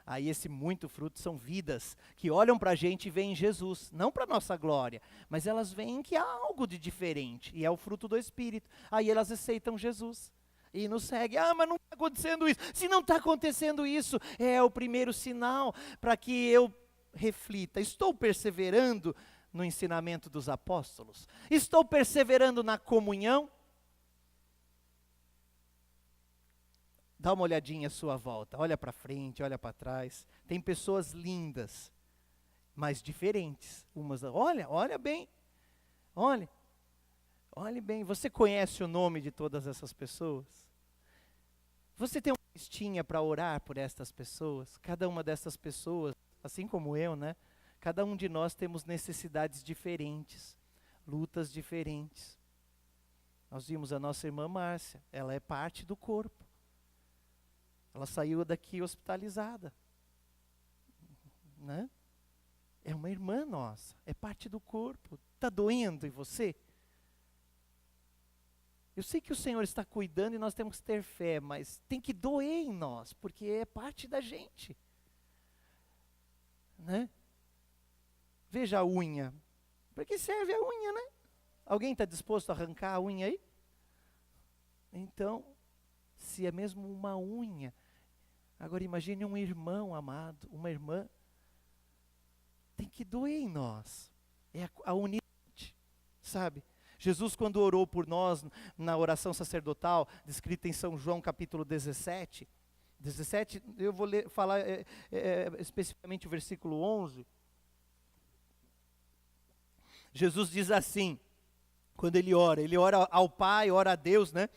Aí esse muito fruto são vidas que olham para a gente e veem Jesus, não para a nossa glória, mas elas veem que há algo de diferente, e é o fruto do Espírito. Aí elas aceitam Jesus e nos seguem. Mas não está acontecendo isso. Se não está acontecendo isso, é o primeiro sinal para que eu reflita. Estou perseverando no ensinamento dos apóstolos? Estou perseverando na comunhão? Dá uma olhadinha à sua volta, olha para frente, olha para trás. Tem pessoas lindas, mas diferentes. Olha bem, olhe bem. Você conhece o nome de todas essas pessoas? Você tem uma listinha para orar por estas pessoas? Cada uma dessas pessoas, assim como eu, né? Cada um de nós temos necessidades diferentes, lutas diferentes. Nós vimos a nossa irmã Márcia, ela é parte do corpo. Ela saiu daqui hospitalizada, né? É uma irmã nossa, é parte do corpo. Está doendo em você? Eu sei que o Senhor está cuidando e nós temos que ter fé, mas tem que doer em nós, porque é parte da gente, né? Veja a unha. Para que serve a unha, né? Alguém está disposto a arrancar a unha aí? Então, se é mesmo uma unha. Agora imagine um irmão amado, uma irmã. Tem que doer em nós. É a unidade, sabe? Jesus, quando orou por nós na oração sacerdotal, descrita em São João capítulo 17, eu vou falar especificamente o versículo 11. Jesus diz assim, quando ele ora ao Pai, ora a Deus, né?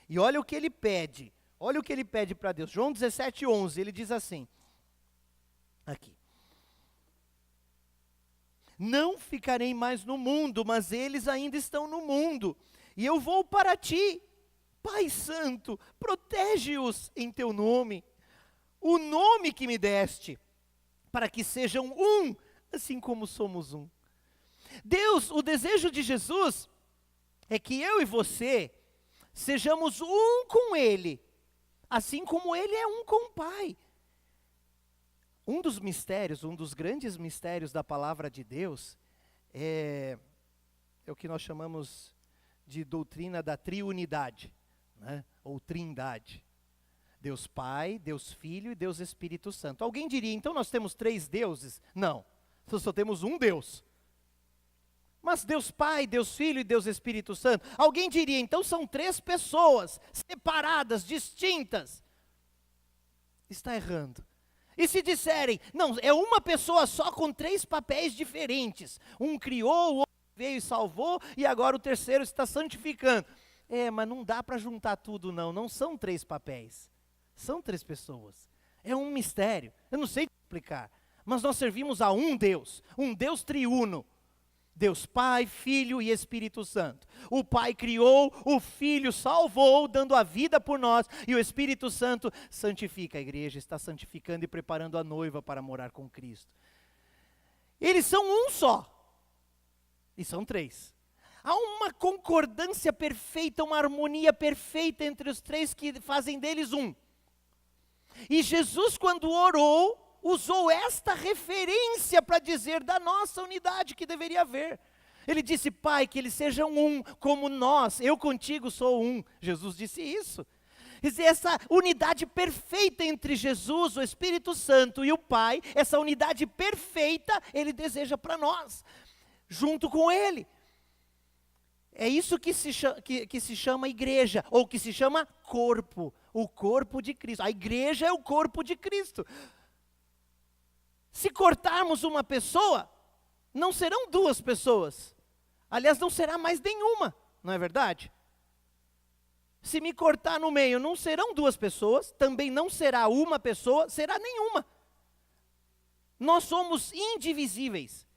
E olha o que ele pede. Olha o que ele pede para Deus. João 17, 11, ele diz assim, aqui. Não ficarei mais no mundo, mas eles ainda estão no mundo. E eu vou para ti, Pai Santo, protege-os em teu nome. O nome que me deste, para que sejam um, assim como somos um. Deus, o desejo de Jesus é que eu e você sejamos um com Ele, assim como Ele é um com o Pai. Um dos mistérios, um dos grandes mistérios da palavra de Deus é o que nós chamamos de doutrina da triunidade, né? Ou trindade. Deus Pai, Deus Filho e Deus Espírito Santo. Alguém diria, então nós temos 3 deuses? Não, nós só temos um Deus. Mas Deus Pai, Deus Filho e Deus Espírito Santo. Alguém diria, então são 3 pessoas, separadas, distintas. Está errando. E se disserem, não, é uma pessoa só com 3 papéis diferentes. Um criou, o outro veio e salvou, e agora o terceiro está santificando. Mas não dá para juntar tudo não são 3 papéis. São 3 pessoas. É um mistério, eu não sei explicar. Mas nós servimos a um Deus triuno. Deus Pai, Filho e Espírito Santo. O Pai criou, o Filho salvou, dando a vida por nós, e o Espírito Santo santifica. A igreja está santificando e preparando a noiva para morar com Cristo. Eles são um só, e são 3. Há uma concordância perfeita, uma harmonia perfeita entre os 3 que fazem deles um. E Jesus, quando orou, usou esta referência para dizer da nossa unidade que deveria haver. Ele disse, Pai, que eles sejam um, como nós, eu contigo sou um. Jesus disse isso. Quer dizer, essa unidade perfeita entre Jesus, o Espírito Santo e o Pai, essa unidade perfeita, Ele deseja para nós, junto com Ele. É isso que se chama igreja, ou que se chama corpo, o corpo de Cristo. A igreja é o corpo de Cristo. Se cortarmos uma pessoa, não serão 2 pessoas. Aliás, não será mais nenhuma, não é verdade? Se me cortar no meio, não serão 2 pessoas, também não será uma pessoa, será nenhuma. Nós somos indivisíveis.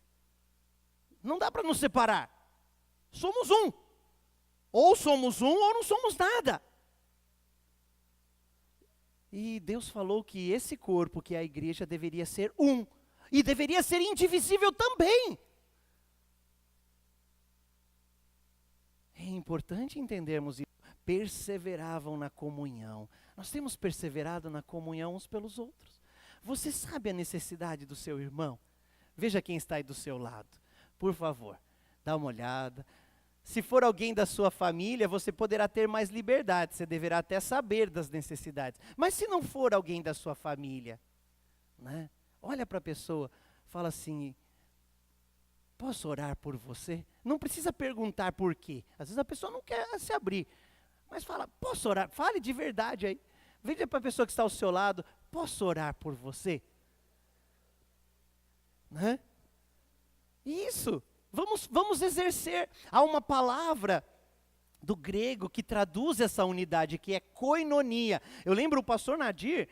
Não dá para nos separar. Somos um. Ou somos um ou não somos nada. E Deus falou que esse corpo, que é a igreja, deveria ser um. E deveria ser indivisível também. É importante entendermos isso. Perseveravam na comunhão. Nós temos perseverado na comunhão uns pelos outros. Você sabe a necessidade do seu irmão? Veja quem está aí do seu lado. Por favor, dá uma olhada. Se for alguém da sua família, você poderá ter mais liberdade, você deverá até saber das necessidades. Mas se não for alguém da sua família, né? Olha para a pessoa, fala assim, posso orar por você? Não precisa perguntar por quê. Às vezes a pessoa não quer se abrir, mas fala, posso orar? Fale de verdade aí. Veja para a pessoa que está ao seu lado, posso orar por você? Né? Isso. Vamos exercer. Há uma palavra do grego que traduz essa unidade, que é koinonia. Eu lembro o pastor Nadir,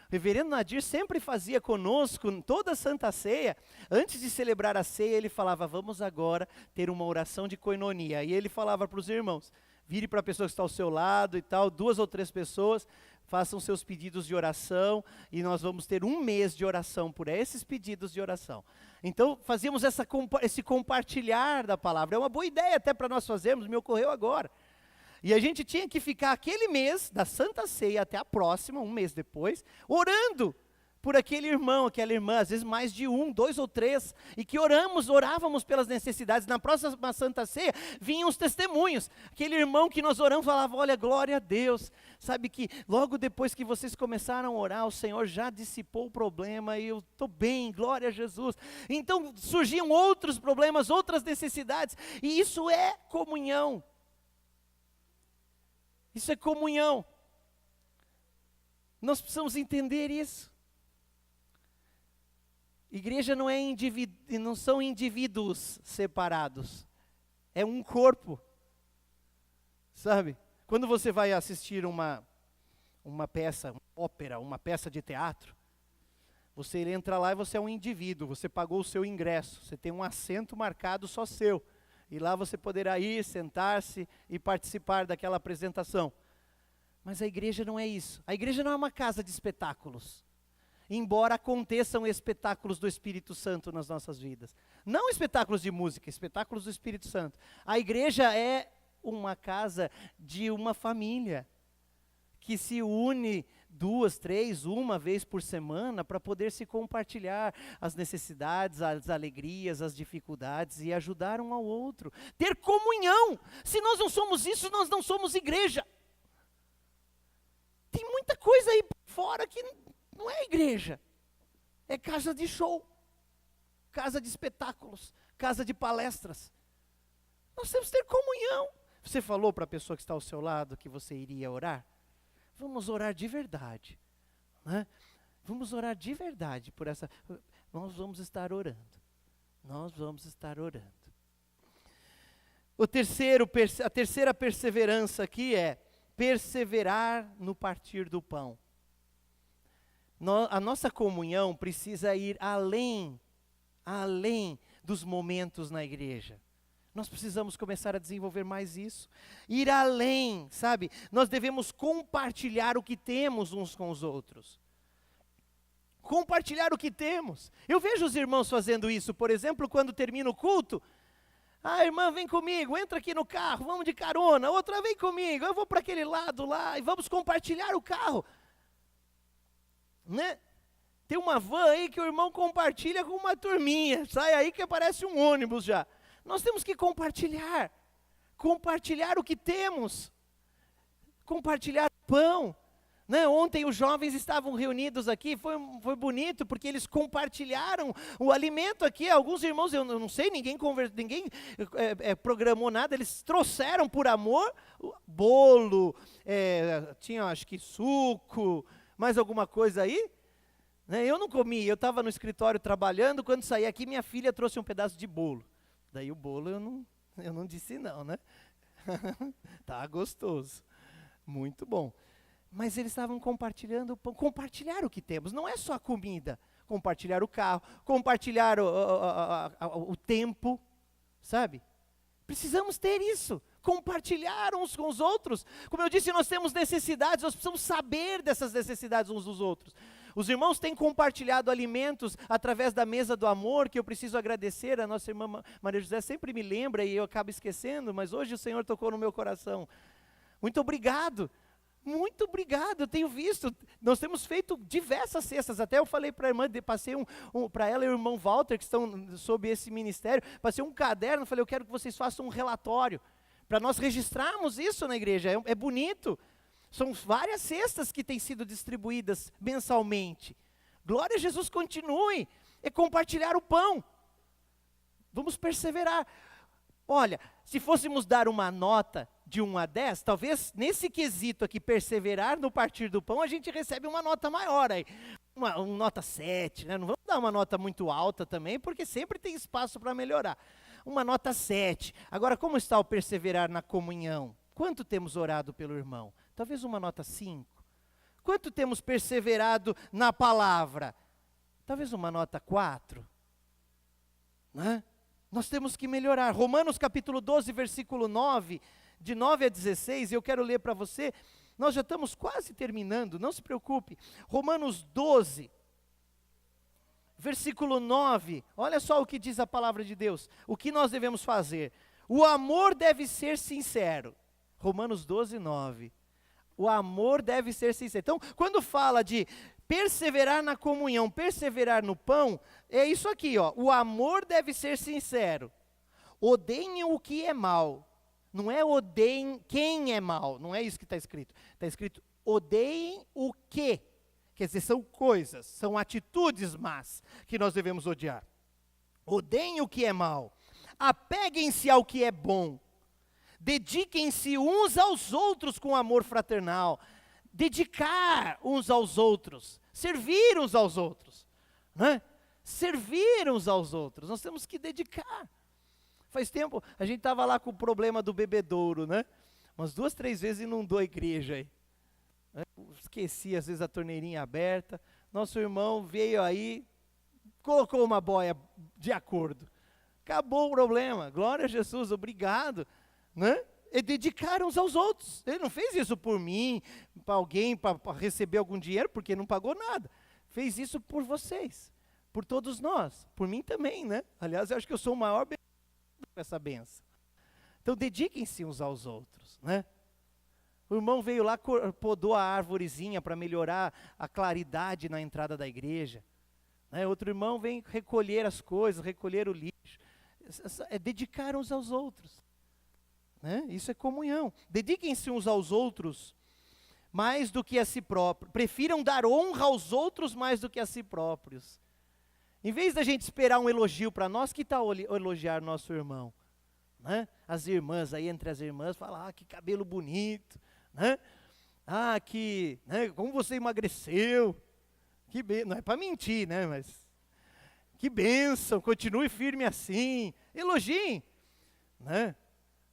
o reverendo Nadir sempre fazia conosco, toda a Santa Ceia, antes de celebrar a ceia, ele falava, vamos agora ter uma oração de koinonia. E ele falava para os irmãos, vire para a pessoa que está ao seu lado e tal, 2 ou 3 pessoas, façam seus pedidos de oração, e nós vamos ter 1 mês de oração por esses pedidos de oração. Então, fazíamos esse compartilhar da palavra. É uma boa ideia até para nós fazermos, me ocorreu agora. E a gente tinha que ficar aquele mês, da Santa Ceia até a próxima, 1 mês depois, orando por aquele irmão, aquela irmã, às vezes mais de 1, 2 ou 3, e que orávamos pelas necessidades. Na próxima Santa Ceia, vinham os testemunhos. Aquele irmão que nós oramos falava, olha, glória a Deus. Sabe que logo depois que vocês começaram a orar, o Senhor já dissipou o problema, e eu estou bem, glória a Jesus. Então surgiam outros problemas, outras necessidades, e isso é comunhão. Isso é comunhão. Nós precisamos entender isso. Igreja não são indivíduos separados, é um corpo, sabe? Quando você vai assistir uma peça, uma ópera, uma peça de teatro, você entra lá e você é um indivíduo, você pagou o seu ingresso, você tem um assento marcado só seu, e lá você poderá ir, sentar-se e participar daquela apresentação. Mas a igreja não é isso, a igreja não é uma casa de espetáculos. Embora aconteçam espetáculos do Espírito Santo nas nossas vidas. Não espetáculos de música, espetáculos do Espírito Santo. A igreja é uma casa de uma família, que se une 2, 3, uma vez por semana para poder se compartilhar as necessidades, as alegrias, as dificuldades e ajudar um ao outro. Ter comunhão. Se nós não somos isso, nós não somos igreja. Tem muita coisa aí fora que não é igreja. É casa de show, casa de espetáculos, casa de palestras. Nós temos que ter comunhão. Você falou para a pessoa que está ao seu lado que você iria orar? Vamos orar de verdade, né? Vamos orar de verdade por essa. Nós vamos estar orando. Nós vamos estar orando. A terceira perseverança aqui é perseverar no partir do pão. A nossa comunhão precisa ir além dos momentos na igreja. Nós precisamos começar a desenvolver mais isso. Ir além, sabe? Nós devemos compartilhar o que temos uns com os outros. Compartilhar o que temos. Eu vejo os irmãos fazendo isso, por exemplo, quando termina o culto. Irmã, vem comigo, entra aqui no carro, vamos de carona. Outra, vem comigo, eu vou para aquele lado lá e vamos compartilhar o carro. Né? Tem uma van aí que o irmão compartilha com uma turminha. Sai aí que parece um ônibus já. Nós temos que compartilhar o que temos, compartilhar pão, né? Ontem os jovens estavam reunidos aqui, foi bonito, porque eles compartilharam o alimento aqui. Alguns irmãos, eu não sei, ninguém programou nada, eles trouxeram por amor bolo, tinha acho que suco, mais alguma coisa aí. Eu não comi, eu estava no escritório trabalhando, quando saí aqui minha filha trouxe um pedaço de bolo. Daí o bolo eu não disse não, né? Tá gostoso, muito bom. Mas eles estavam compartilhando o pão, compartilhar o que temos, não é só a comida, compartilhar o carro, compartilhar o tempo, sabe? Precisamos ter isso, compartilhar uns com os outros. Como eu disse, nós temos necessidades, nós precisamos saber dessas necessidades uns dos outros. Os irmãos têm compartilhado alimentos através da mesa do amor, que eu preciso agradecer. A nossa irmã Maria José sempre me lembra e eu acabo esquecendo, mas hoje o Senhor tocou no meu coração. Muito obrigado, eu tenho visto, nós temos feito diversas cestas, até eu falei para a irmã, passei para ela e o irmão Walter, que estão sob esse ministério, passei um caderno, falei, eu quero que vocês façam um relatório, para nós registrarmos isso na igreja, é bonito. São várias cestas que têm sido distribuídas mensalmente. Glória a Jesus, continue. É compartilhar o pão. Vamos perseverar. Olha, se fôssemos dar uma nota de 1 a 10, talvez nesse quesito aqui, perseverar no partir do pão, a gente recebe uma nota maior aí. Uma nota 7, né? Não vamos dar uma nota muito alta também, porque sempre tem espaço para melhorar. Uma nota 7. Agora, como está o perseverar na comunhão? Quanto temos orado pelo irmão? Talvez uma nota 5. Quanto temos perseverado na palavra? Talvez uma nota 4. Né? Nós temos que melhorar. Romanos capítulo 12, versículo 9, de 9 a 16, eu quero ler para você. Nós já estamos quase terminando, não se preocupe. Romanos 12, versículo 9, olha só o que diz a palavra de Deus. O que nós devemos fazer? O amor deve ser sincero. Romanos 12, 9. O amor deve ser sincero. Então, quando fala de perseverar na comunhão, perseverar no pão, é isso aqui, ó. O amor deve ser sincero. Odeiem o que é mal. Não é odeiem quem é mal. Não é isso que está escrito. Está escrito odeiem o que. Quer dizer, são coisas, são atitudes más que nós devemos odiar. Odeiem o que é mal. Apeguem-se ao que é bom. Dediquem-se uns aos outros com amor fraternal. Dedicar uns aos outros. Servir uns aos outros. Né? Servir uns aos outros. Nós temos que dedicar. Faz tempo, a gente estava lá com o problema do bebedouro, né? Umas 2, 3 vezes inundou a igreja aí. Esqueci, às vezes, a torneirinha aberta. Nosso irmão veio aí, colocou uma boia de acordo. Acabou o problema. Glória a Jesus, obrigado. Né? E dedicar uns aos outros. Ele não fez isso por mim, para alguém, para receber algum dinheiro, porque não pagou nada. Fez isso por vocês, por todos nós, por mim também, né? Aliás, eu acho que eu sou o maior com essa benção. Então, dediquem-se uns aos outros, né? O irmão veio lá, podou a árvorezinha para melhorar a claridade na entrada da igreja. Né? Outro irmão vem recolher as coisas, recolher o lixo. É dedicar uns aos outros. Né? Isso é comunhão. Dediquem-se uns aos outros mais do que a si próprios. Prefiram dar honra aos outros mais do que a si próprios. Em vez da gente esperar um elogio para nós, que tal elogiar nosso irmão? Né? As irmãs, aí entre as irmãs, falam, que cabelo bonito. Né? Como você emagreceu. Não é para mentir, né? Mas que bênção, continue firme assim. Elogiem. Né?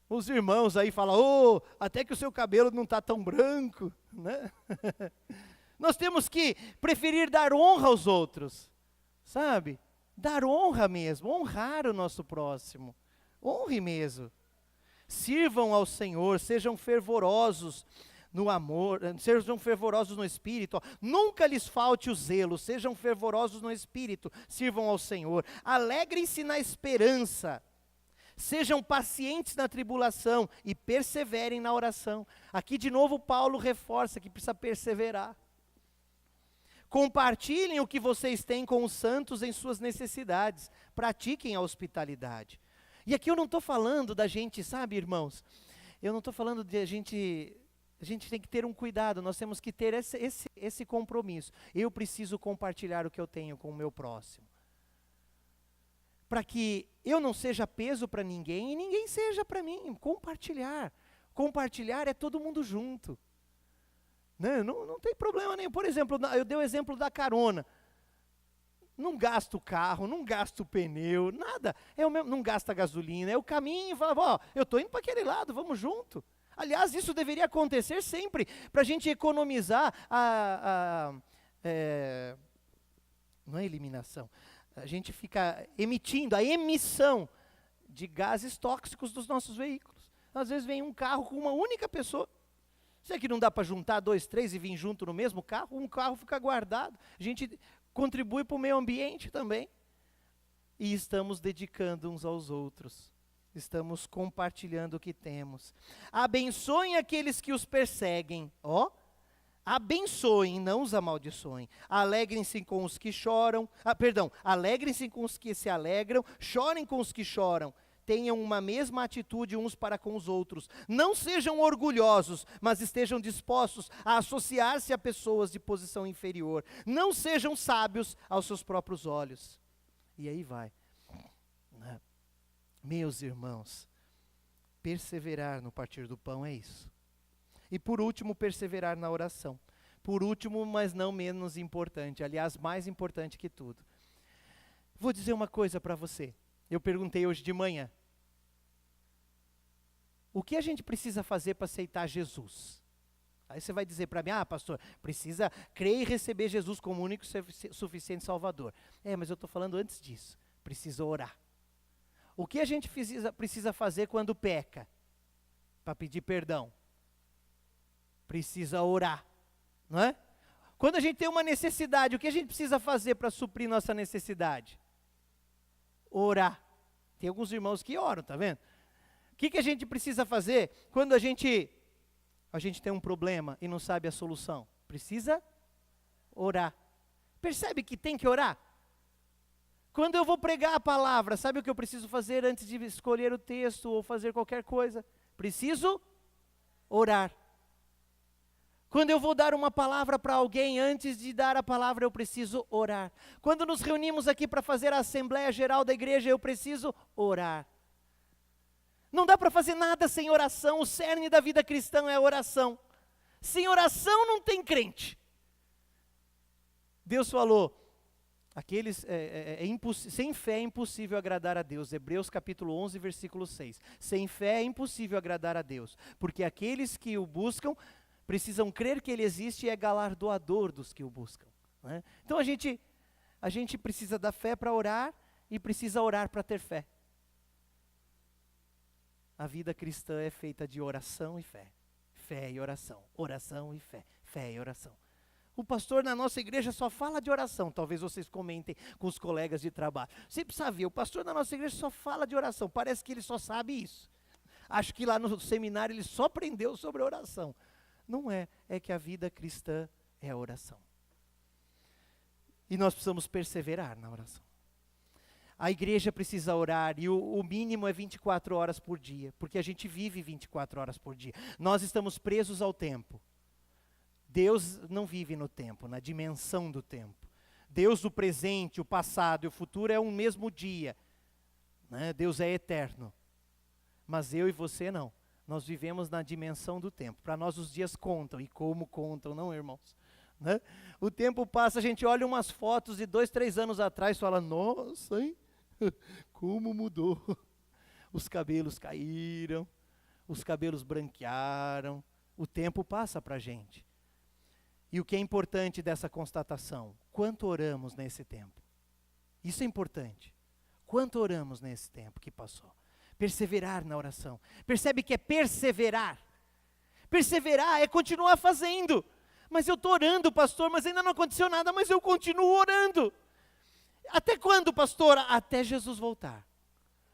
Os irmãos aí falam, até que o seu cabelo não está tão branco. Né? Nós temos que preferir dar honra aos outros. Sabe? Dar honra mesmo, honrar o nosso próximo. Honre mesmo. Sirvam ao Senhor, sejam fervorosos no amor, sejam fervorosos no Espírito. Nunca lhes falte o zelo, sejam fervorosos no Espírito, sirvam ao Senhor. Alegrem-se na esperança, sejam pacientes na tribulação e perseverem na oração. Aqui de novo Paulo reforça que precisa perseverar. Compartilhem o que vocês têm com os santos em suas necessidades. Pratiquem a hospitalidade. E aqui eu não estou falando da gente, sabe, irmãos? Eu não estou falando de a gente tem que ter um cuidado, nós temos que ter esse compromisso. Eu preciso compartilhar o que eu tenho com o meu próximo. Para que eu não seja peso para ninguém e ninguém seja para mim. Compartilhar. Compartilhar é todo mundo junto. Não tem problema nenhum. Por exemplo, eu dei o exemplo da carona. Não gasto o carro, não gasto o pneu, nada. Não gasta gasolina, é o caminho e fala, eu estou indo para aquele lado, vamos junto. Aliás, isso deveria acontecer sempre, para a gente economizar não é eliminação, a gente fica emitindo a emissão de gases tóxicos dos nossos veículos. Às vezes vem um carro com uma única pessoa. Será que não dá para juntar 2, 3 e vir junto no mesmo carro? Um carro fica guardado. A gente contribui para o meio ambiente também. E estamos dedicando uns aos outros. Estamos compartilhando o que temos. Abençoem aqueles que os perseguem. Abençoem, não os amaldiçoem. Alegrem-se com os que choram. Alegrem-se com os que se alegram. Chorem com os que choram. Tenham uma mesma atitude uns para com os outros. Não sejam orgulhosos, mas estejam dispostos a associar-se a pessoas de posição inferior. Não sejam sábios aos seus próprios olhos. E aí vai. Meus irmãos, perseverar no partir do pão é isso. E por último, perseverar na oração. Por último, mas não menos importante, aliás, mais importante que tudo. Vou dizer uma coisa para você. Eu perguntei hoje de manhã. O que a gente precisa fazer para aceitar Jesus? Aí você vai dizer para mim, pastor, precisa crer e receber Jesus como único e suficiente Salvador. Mas eu estou falando antes disso. Precisa orar. O que a gente precisa fazer quando peca? Para pedir perdão. Precisa orar, não é? Quando a gente tem uma necessidade, o que a gente precisa fazer para suprir nossa necessidade? Orar. Tem alguns irmãos que oram, tá vendo? O que a gente precisa fazer quando a gente tem um problema e não sabe a solução? Precisa orar. Percebe que tem que orar? Quando eu vou pregar a palavra, sabe o que eu preciso fazer antes de escolher o texto ou fazer qualquer coisa? Preciso orar. Quando eu vou dar uma palavra para alguém, antes de dar a palavra, eu preciso orar. Quando nos reunimos aqui para fazer a Assembleia Geral da Igreja, eu preciso orar. Não dá para fazer nada sem oração. O cerne da vida cristã é a oração. Sem oração não tem crente. Deus falou, sem fé é impossível agradar a Deus. Hebreus capítulo 11, versículo 6. Sem fé é impossível agradar a Deus, porque aqueles que o buscam precisam crer que Ele existe e é galardoador dos que o buscam. Né? Então a gente precisa da fé para orar e precisa orar para ter fé. A vida cristã é feita de oração e fé. Fé e oração. Oração e fé. Fé e oração. O pastor na nossa igreja só fala de oração. Talvez vocês comentem com os colegas de trabalho. Você precisa ver, o pastor na nossa igreja só fala de oração. Parece que ele só sabe isso. Acho que lá no seminário ele só aprendeu sobre oração. Não é, é que a vida cristã é a oração. E nós precisamos perseverar na oração. A igreja precisa orar e o mínimo é 24 horas por dia, porque a gente vive 24 horas por dia. Nós estamos presos ao tempo. Deus não vive no tempo, na dimensão do tempo. Deus, o presente, o passado e o futuro é um mesmo dia. Né? Deus é eterno. Mas eu e você não. Nós vivemos na dimensão do tempo. Para nós os dias contam, e como contam, não, irmãos? Né? O tempo passa, a gente olha umas fotos de 2, 3 anos atrás e fala, nossa, hein? Como mudou. Os cabelos caíram, os cabelos branquearam. O tempo passa para a gente. E o que é importante dessa constatação? Quanto oramos nesse tempo? Isso é importante. Quanto oramos nesse tempo que passou? Perseverar na oração. Percebe que é perseverar. Perseverar é continuar fazendo. Mas eu estou orando, pastor, mas ainda não aconteceu nada, mas eu continuo orando. Até quando, pastor? Até Jesus voltar.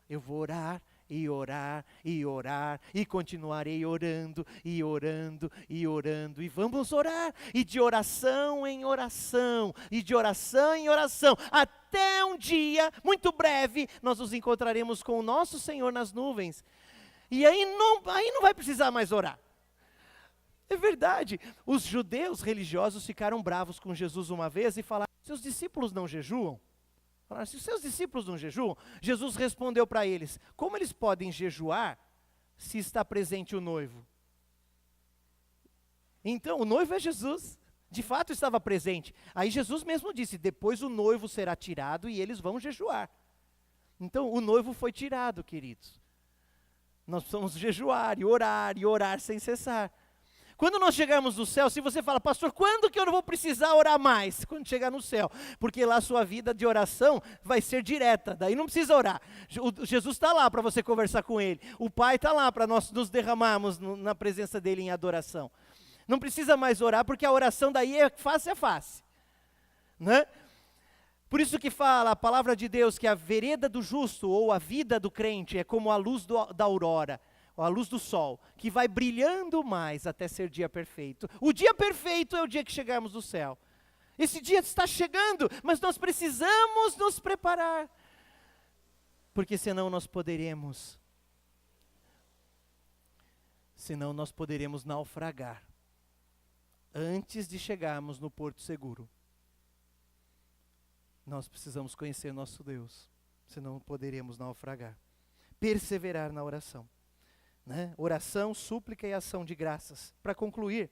Eu vou orar, e orar, e orar, e continuarei orando, e orando, e orando, e vamos orar, e de oração em oração, e de oração em oração, até um dia, muito breve, nós nos encontraremos com o nosso Senhor nas nuvens, e aí não vai precisar mais orar. É verdade, os judeus religiosos ficaram bravos com Jesus uma vez e falaram, seus discípulos não jejuam? Falaram, se os seus discípulos não jejuam, Jesus respondeu para eles, como eles podem jejuar se está presente o noivo? Então, o noivo é Jesus, de fato estava presente. Aí Jesus mesmo disse, depois o noivo será tirado e eles vão jejuar. Então, o noivo foi tirado, queridos. Nós precisamos jejuar e orar sem cessar. Quando nós chegarmos no céu, se você fala, pastor, quando que eu não vou precisar orar mais? Quando chegar no céu, porque lá a sua vida de oração vai ser direta, daí não precisa orar. Jesus está lá para você conversar com Ele, o Pai está lá para nós nos derramarmos na presença dEle em adoração. Não precisa mais orar, porque a oração daí é face a face. Né? Por isso que fala a palavra de Deus, que a vereda do justo, ou a vida do crente, é como a luz da aurora, a luz do sol, que vai brilhando mais até ser dia perfeito. O dia perfeito é o dia que chegarmos no céu. Esse dia está chegando, mas nós precisamos nos preparar, porque senão nós poderemos naufragar antes de chegarmos no porto seguro. Nós precisamos conhecer nosso Deus, senão poderemos naufragar. Perseverar na oração. Né? Oração, súplica e ação de graças. Para concluir,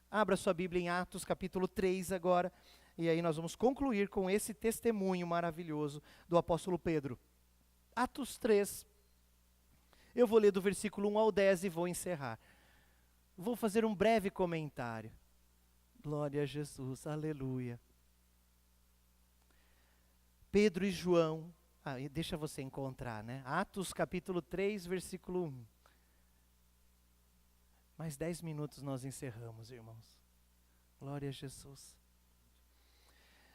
abra sua Bíblia em Atos capítulo 3 agora, e aí nós vamos concluir com esse testemunho maravilhoso do apóstolo Pedro. Atos 3, eu vou ler do versículo 1 ao 10 e vou encerrar. Vou fazer um breve comentário. Glória a Jesus, aleluia. Pedro e João, deixa você encontrar, né? Atos capítulo 3, versículo 1. Mais 10 minutos nós encerramos, irmãos. Glória a Jesus.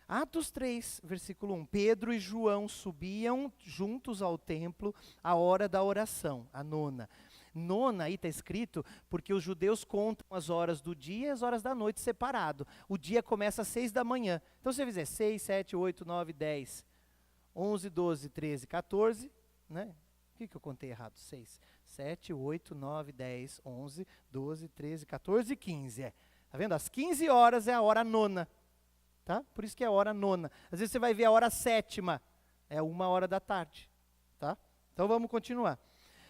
Atos 3, versículo 1. Pedro e João subiam juntos ao templo à hora da oração, a nona. Nona aí está escrito porque os judeus contam as horas do dia e as horas da noite separado. O dia começa às 6 da manhã. Então se você fizer 6, 7, 8, 9, 10, 11, 12, 13, 14, né? O que eu contei errado? 6, 7, 8, 9, 10, 11, 12, 13, 14 e 15. Tá vendo? Às 15 horas é a hora nona. Tá? Por isso que é a hora nona. Às vezes você vai ver a hora sétima. É 1h da tarde. Tá? Então vamos continuar.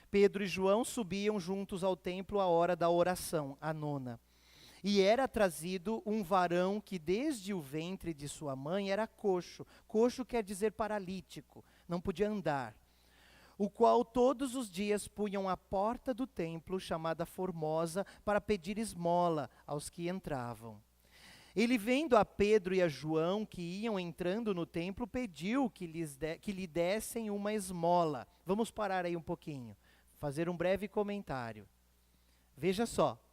Pedro e João subiam juntos ao templo à hora da oração, a nona. E era trazido um varão que desde o ventre de sua mãe era coxo. Coxo quer dizer paralítico, não podia andar. O qual todos os dias punham à porta do templo, chamada Formosa, para pedir esmola aos que entravam. Ele, vendo a Pedro e a João, que iam entrando no templo, pediu que lhe dessem uma esmola. Vamos parar aí um pouquinho, fazer um breve comentário. Veja só,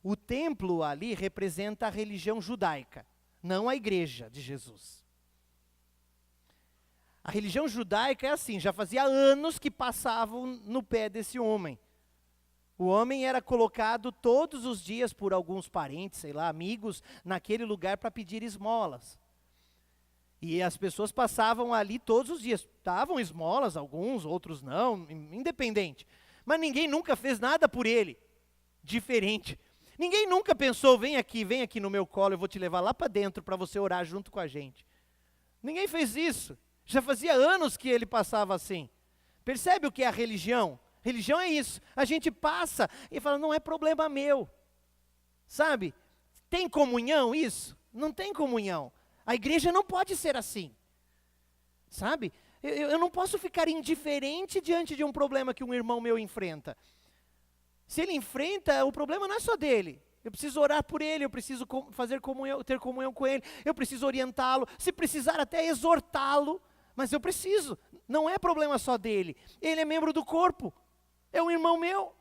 o templo ali representa a religião judaica, não a igreja de Jesus. A religião judaica é assim, já fazia anos que passavam no pé desse homem. O homem era colocado todos os dias por alguns parentes, sei lá, amigos, naquele lugar para pedir esmolas. E as pessoas passavam ali todos os dias, davam esmolas, alguns, outros não, independente. Mas ninguém nunca fez nada por ele, diferente. Ninguém nunca pensou, vem aqui no meu colo, eu vou te levar lá para dentro para você orar junto com a gente. Ninguém fez isso. Já fazia anos que ele passava assim. Percebe o que é a religião? Religião é isso. A gente passa e fala, não é problema meu. Sabe? Tem comunhão isso? Não tem comunhão. A igreja não pode ser assim. Sabe? Eu não posso ficar indiferente diante de um problema que um irmão meu enfrenta. Se ele enfrenta, o problema não é só dele. Eu preciso orar por ele, eu preciso ter comunhão com ele, eu preciso orientá-lo, se precisar até exortá-lo, mas eu preciso. Não é problema só dele. Ele é membro do corpo. É um irmão meu.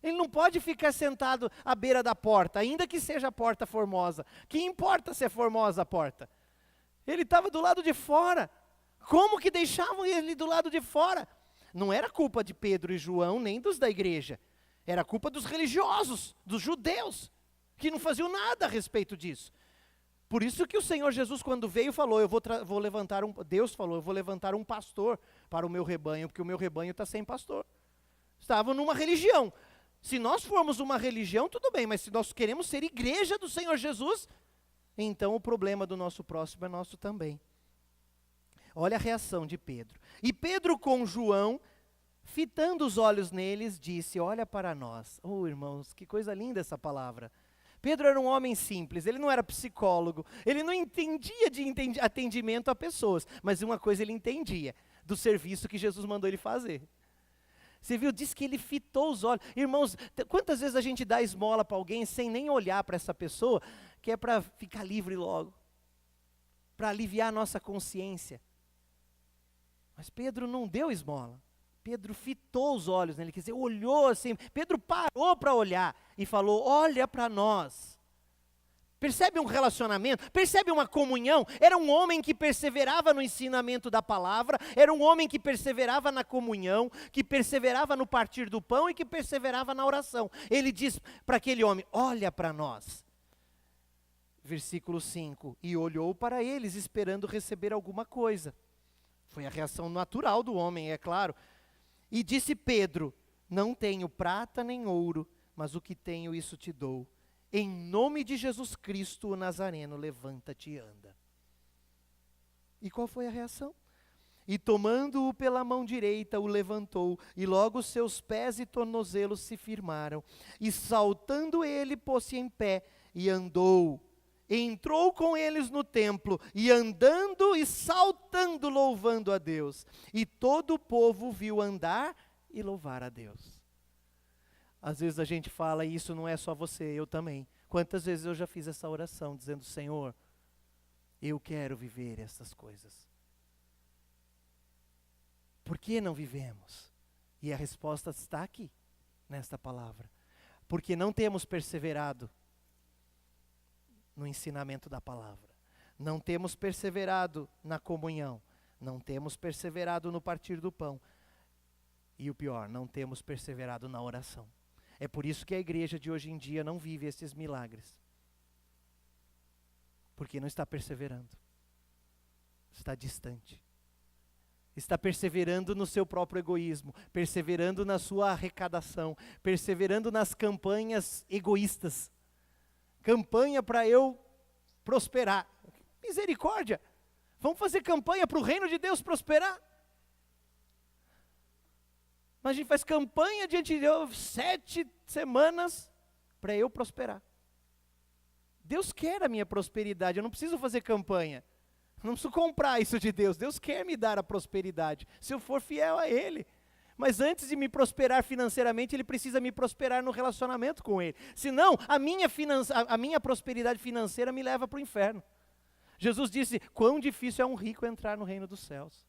Ele não pode ficar sentado à beira da porta, ainda que seja a porta formosa. Que importa se é formosa a porta? Ele estava do lado de fora. Como que deixavam ele do lado de fora? Não era culpa de Pedro e João, nem dos da igreja. Era culpa dos religiosos, dos judeus, que não faziam nada a respeito disso. Por isso que o Senhor Jesus, quando veio, falou, Deus falou, eu vou levantar um pastor para o meu rebanho, porque o meu rebanho está sem pastor. Estavam numa religião. Se nós formos uma religião, tudo bem, mas se nós queremos ser igreja do Senhor Jesus, então o problema do nosso próximo é nosso também. Olha a reação de Pedro. E Pedro com João, fitando os olhos neles, disse, olha para nós. Oh, irmãos, que coisa linda essa palavra. Pedro era um homem simples, ele não era psicólogo, ele não entendia de atendimento a pessoas, mas uma coisa ele entendia, do serviço que Jesus mandou ele fazer. Você viu, diz que ele fitou os olhos. Irmãos, quantas vezes a gente dá esmola para alguém sem nem olhar para essa pessoa, que é para ficar livre logo, para aliviar a nossa consciência. Mas Pedro não deu esmola. Pedro fitou os olhos nele, quer dizer, olhou assim. Pedro parou para olhar e falou, olha para nós. Percebe um relacionamento? Percebe uma comunhão? Era um homem que perseverava no ensinamento da palavra, era um homem que perseverava na comunhão, que perseverava no partir do pão e que perseverava na oração. Ele diz para aquele homem, olha para nós. Versículo 5, e olhou para eles esperando receber alguma coisa. Foi a reação natural do homem, é claro. E disse Pedro, não tenho prata nem ouro, mas o que tenho isso te dou. Em nome de Jesus Cristo, o Nazareno, levanta-te e anda. E qual foi a reação? E tomando-o pela mão direita, o levantou, e logo seus pés e tornozelos se firmaram. E saltando ele, pôs-se em pé, e andou. Entrou com eles no templo, e andando e saltando, louvando a Deus. E todo o povo viu andar e louvar a Deus. Às vezes a gente fala, e isso não é só você, eu também. Quantas vezes eu já fiz essa oração, dizendo, Senhor, eu quero viver essas coisas. Por que não vivemos? E a resposta está aqui, nesta palavra. Porque não temos perseverado no ensinamento da palavra. Não temos perseverado na comunhão. Não temos perseverado no partir do pão. E o pior, não temos perseverado na oração. É por isso que a igreja de hoje em dia não vive esses milagres. Porque não está perseverando. Está distante. Está perseverando no seu próprio egoísmo, perseverando na sua arrecadação, perseverando nas campanhas egoístas. Campanha para eu prosperar. Misericórdia! Vamos fazer campanha para o reino de Deus prosperar? Mas a gente faz campanha diante de Deus 7 semanas para eu prosperar. Deus quer a minha prosperidade, eu não preciso fazer campanha. Não preciso comprar isso de Deus. Deus quer me dar a prosperidade, se eu for fiel a Ele. Mas antes de me prosperar financeiramente, Ele precisa me prosperar no relacionamento com Ele. Senão, a minha prosperidade financeira me leva para o inferno. Jesus disse, quão difícil é um rico entrar no reino dos céus.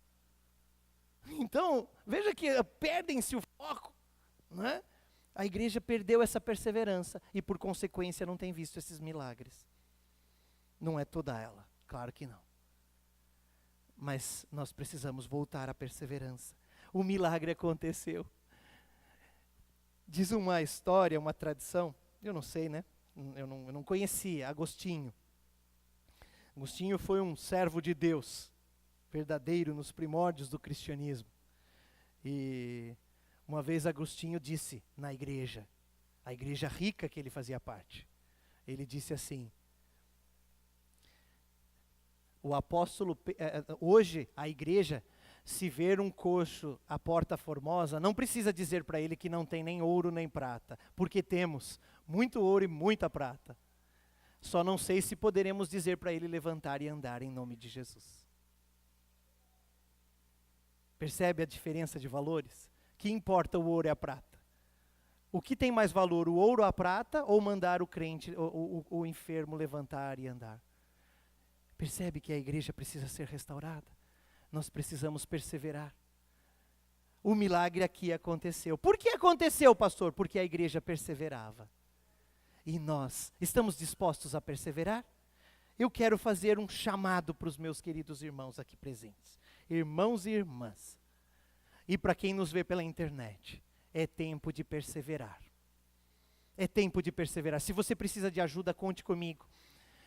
Então, veja que perdem-se o foco, não é? A igreja perdeu essa perseverança e, por consequência, não tem visto esses milagres. Não é toda ela, claro que não. Mas nós precisamos voltar à perseverança. O milagre aconteceu. Diz uma história, uma tradição, eu não sei, né? Eu não conhecia Agostinho. Agostinho foi um servo de Deus, verdadeiro nos primórdios do cristianismo. E uma vez Agostinho disse na igreja, a igreja rica que ele fazia parte, ele disse assim: o apóstolo, hoje a igreja, se ver um coxo à porta formosa, não precisa dizer para ele que não tem nem ouro nem prata, porque temos muito ouro e muita prata. Só não sei se poderemos dizer para ele levantar e andar em nome de Jesus. Percebe a diferença de valores? Que importa o ouro e a prata? O que tem mais valor, o ouro ou a prata, ou mandar o crente, o enfermo levantar e andar? Percebe que a igreja precisa ser restaurada? Nós precisamos perseverar. O milagre aqui aconteceu. Por que aconteceu, pastor? Porque a igreja perseverava. E nós estamos dispostos a perseverar? Eu quero fazer um chamado para os meus queridos irmãos aqui presentes. Irmãos e irmãs. E para quem nos vê pela internet. É tempo de perseverar. É tempo de perseverar. Se você precisa de ajuda, conte comigo.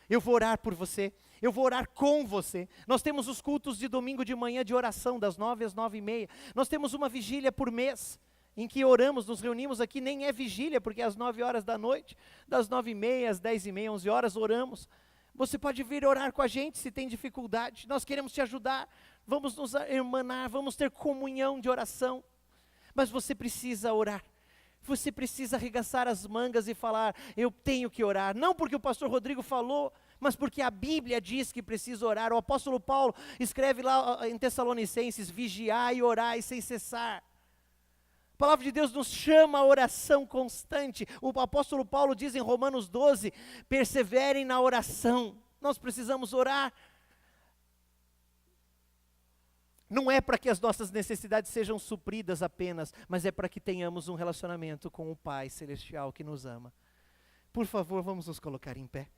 Eu vou orar por você, eu vou orar com você. Nós temos os cultos de domingo de manhã de oração, das 9 às 9h30. Nós temos uma vigília por mês, em que oramos, nos reunimos aqui, nem é vigília, porque é às 9 horas da noite, das 9h30 às 10h30, 11 horas oramos. Você pode vir orar com a gente se tem dificuldade, nós queremos te ajudar, vamos nos irmanar, vamos ter comunhão de oração. Mas você precisa orar. Você precisa arregaçar as mangas e falar, eu tenho que orar. Não porque o pastor Rodrigo falou, mas porque a Bíblia diz que precisa orar. O apóstolo Paulo escreve lá em Tessalonicenses, vigiai e orai sem cessar. A palavra de Deus nos chama a oração constante. O apóstolo Paulo diz em Romanos 12, perseverem na oração. Nós precisamos orar. Não é para que as nossas necessidades sejam supridas apenas, mas é para que tenhamos um relacionamento com o Pai Celestial que nos ama. Por favor, vamos nos colocar em pé.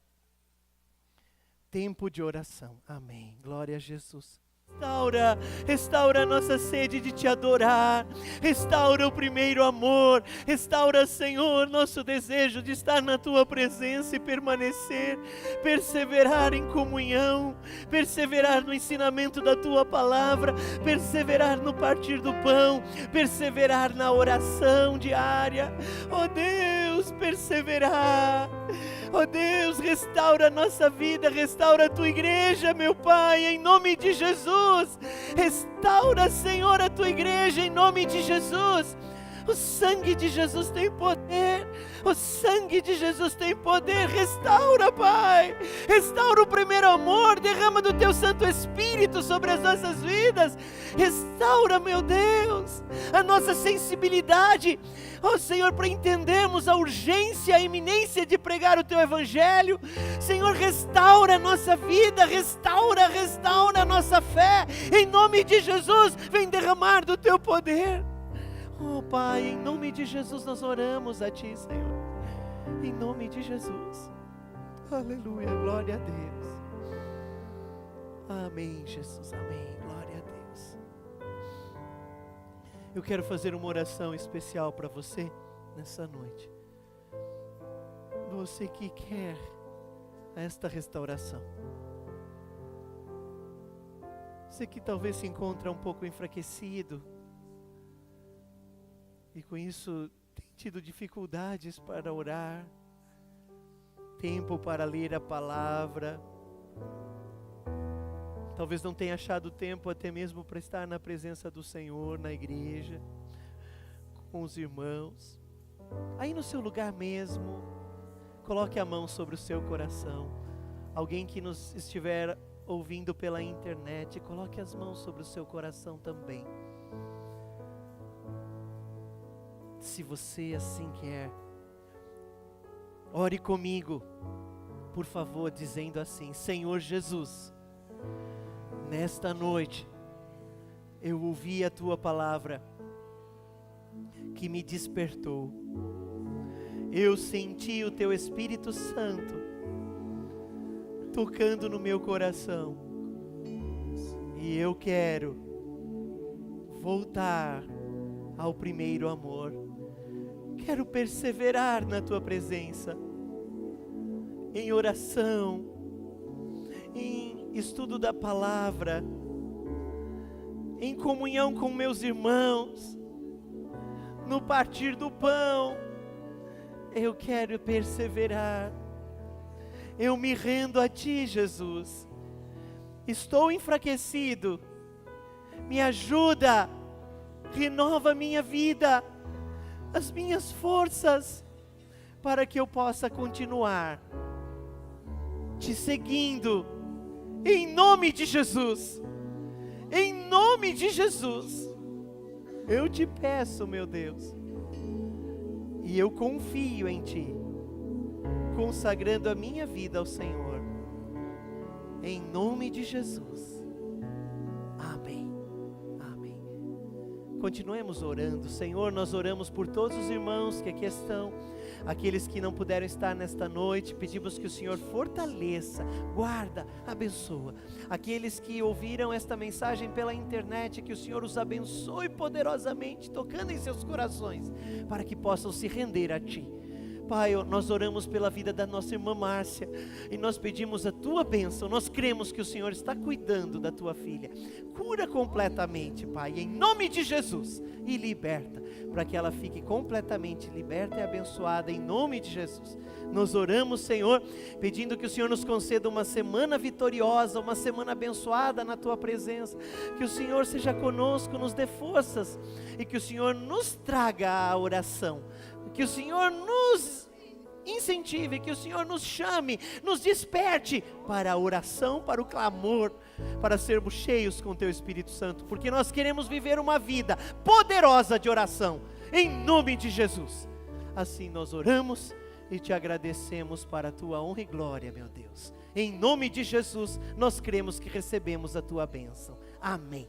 Tempo de oração. Amém. Glória a Jesus. Restaura a nossa sede de te adorar, restaura o primeiro amor, restaura, Senhor, nosso desejo de estar na tua presença e permanecer, perseverar em comunhão, perseverar no ensinamento da tua palavra, perseverar no partir do pão, perseverar na oração diária. Oh Deus, perseverar. Oh Deus, restaura a nossa vida, restaura a tua igreja, meu Pai, em nome de Jesus. Restaura, Senhor, a tua igreja, em nome de Jesus. O sangue de Jesus tem poder, o sangue de Jesus tem poder. Restaura, Pai, restaura o primeiro amor, derrama do teu Santo Espírito sobre as nossas vidas. Restaura, meu Deus, a nossa sensibilidade, ó Senhor, para entendermos a urgência, a iminência de pregar o teu Evangelho. Senhor, restaura a nossa vida, restaura a nossa fé, em nome de Jesus. Vem derramar do teu poder. Oh Pai, em nome de Jesus nós oramos a Ti, Senhor, em nome de Jesus. Aleluia, glória a Deus. Amém, Jesus, amém, glória a Deus. Eu quero fazer uma oração especial para você nessa noite. Você que quer esta restauração. Você que talvez se encontra um pouco enfraquecido, e com isso tem tido dificuldades para orar, tempo para ler a palavra, talvez não tenha achado tempo até mesmo para estar na presença do Senhor, na igreja, com os irmãos. Aí no seu lugar mesmo, coloque a mão sobre o seu coração. Alguém que nos estiver ouvindo pela internet, coloque as mãos sobre o seu coração também. Se você assim quer, ore comigo, por favor, dizendo assim: Senhor Jesus, nesta noite, eu ouvi a Tua palavra, que me despertou, eu senti o Teu Espírito Santo, tocando no meu coração, e eu quero voltar ao primeiro amor. quero perseverar na tua presença, em oração, em estudo da palavra, em comunhão com meus irmãos, no partir do pão. Eu quero perseverar. Eu me rendo a ti, Jesus. Estou enfraquecido. Me ajuda. Renova minha vida, as minhas forças, para que eu possa continuar te seguindo, em nome de Jesus. Em nome de Jesus, eu te peço, meu Deus, e eu confio em ti, consagrando a minha vida ao Senhor, em nome de Jesus. Amém. Amém. Continuemos orando. Senhor, nós oramos por todos os irmãos que aqui estão, aqueles que não puderam estar nesta noite. Pedimos que o Senhor fortaleça, guarda, abençoa. Aqueles que ouviram esta mensagem pela internet, que o Senhor os abençoe poderosamente, tocando em seus corações, para que possam se render a ti. Pai, nós oramos pela vida da nossa irmã Márcia, e nós pedimos a tua bênção. Nós cremos que o Senhor está cuidando da tua filha. Cura completamente, Pai, em nome de Jesus, e liberta, para que ela fique completamente liberta e abençoada, em nome de Jesus. Nós oramos, Senhor, pedindo que o Senhor nos conceda uma semana vitoriosa, uma semana abençoada na tua presença. Que o Senhor seja conosco, nos dê forças, e que o Senhor nos traga a oração. Que o Senhor nos incentive, que o Senhor nos chame, nos desperte para a oração, para o clamor, para sermos cheios com teu Espírito Santo, porque nós queremos viver uma vida poderosa de oração, em nome de Jesus. Assim nós oramos e te agradecemos para a tua honra e glória, meu Deus. Em nome de Jesus, nós cremos que recebemos a tua bênção. Amém.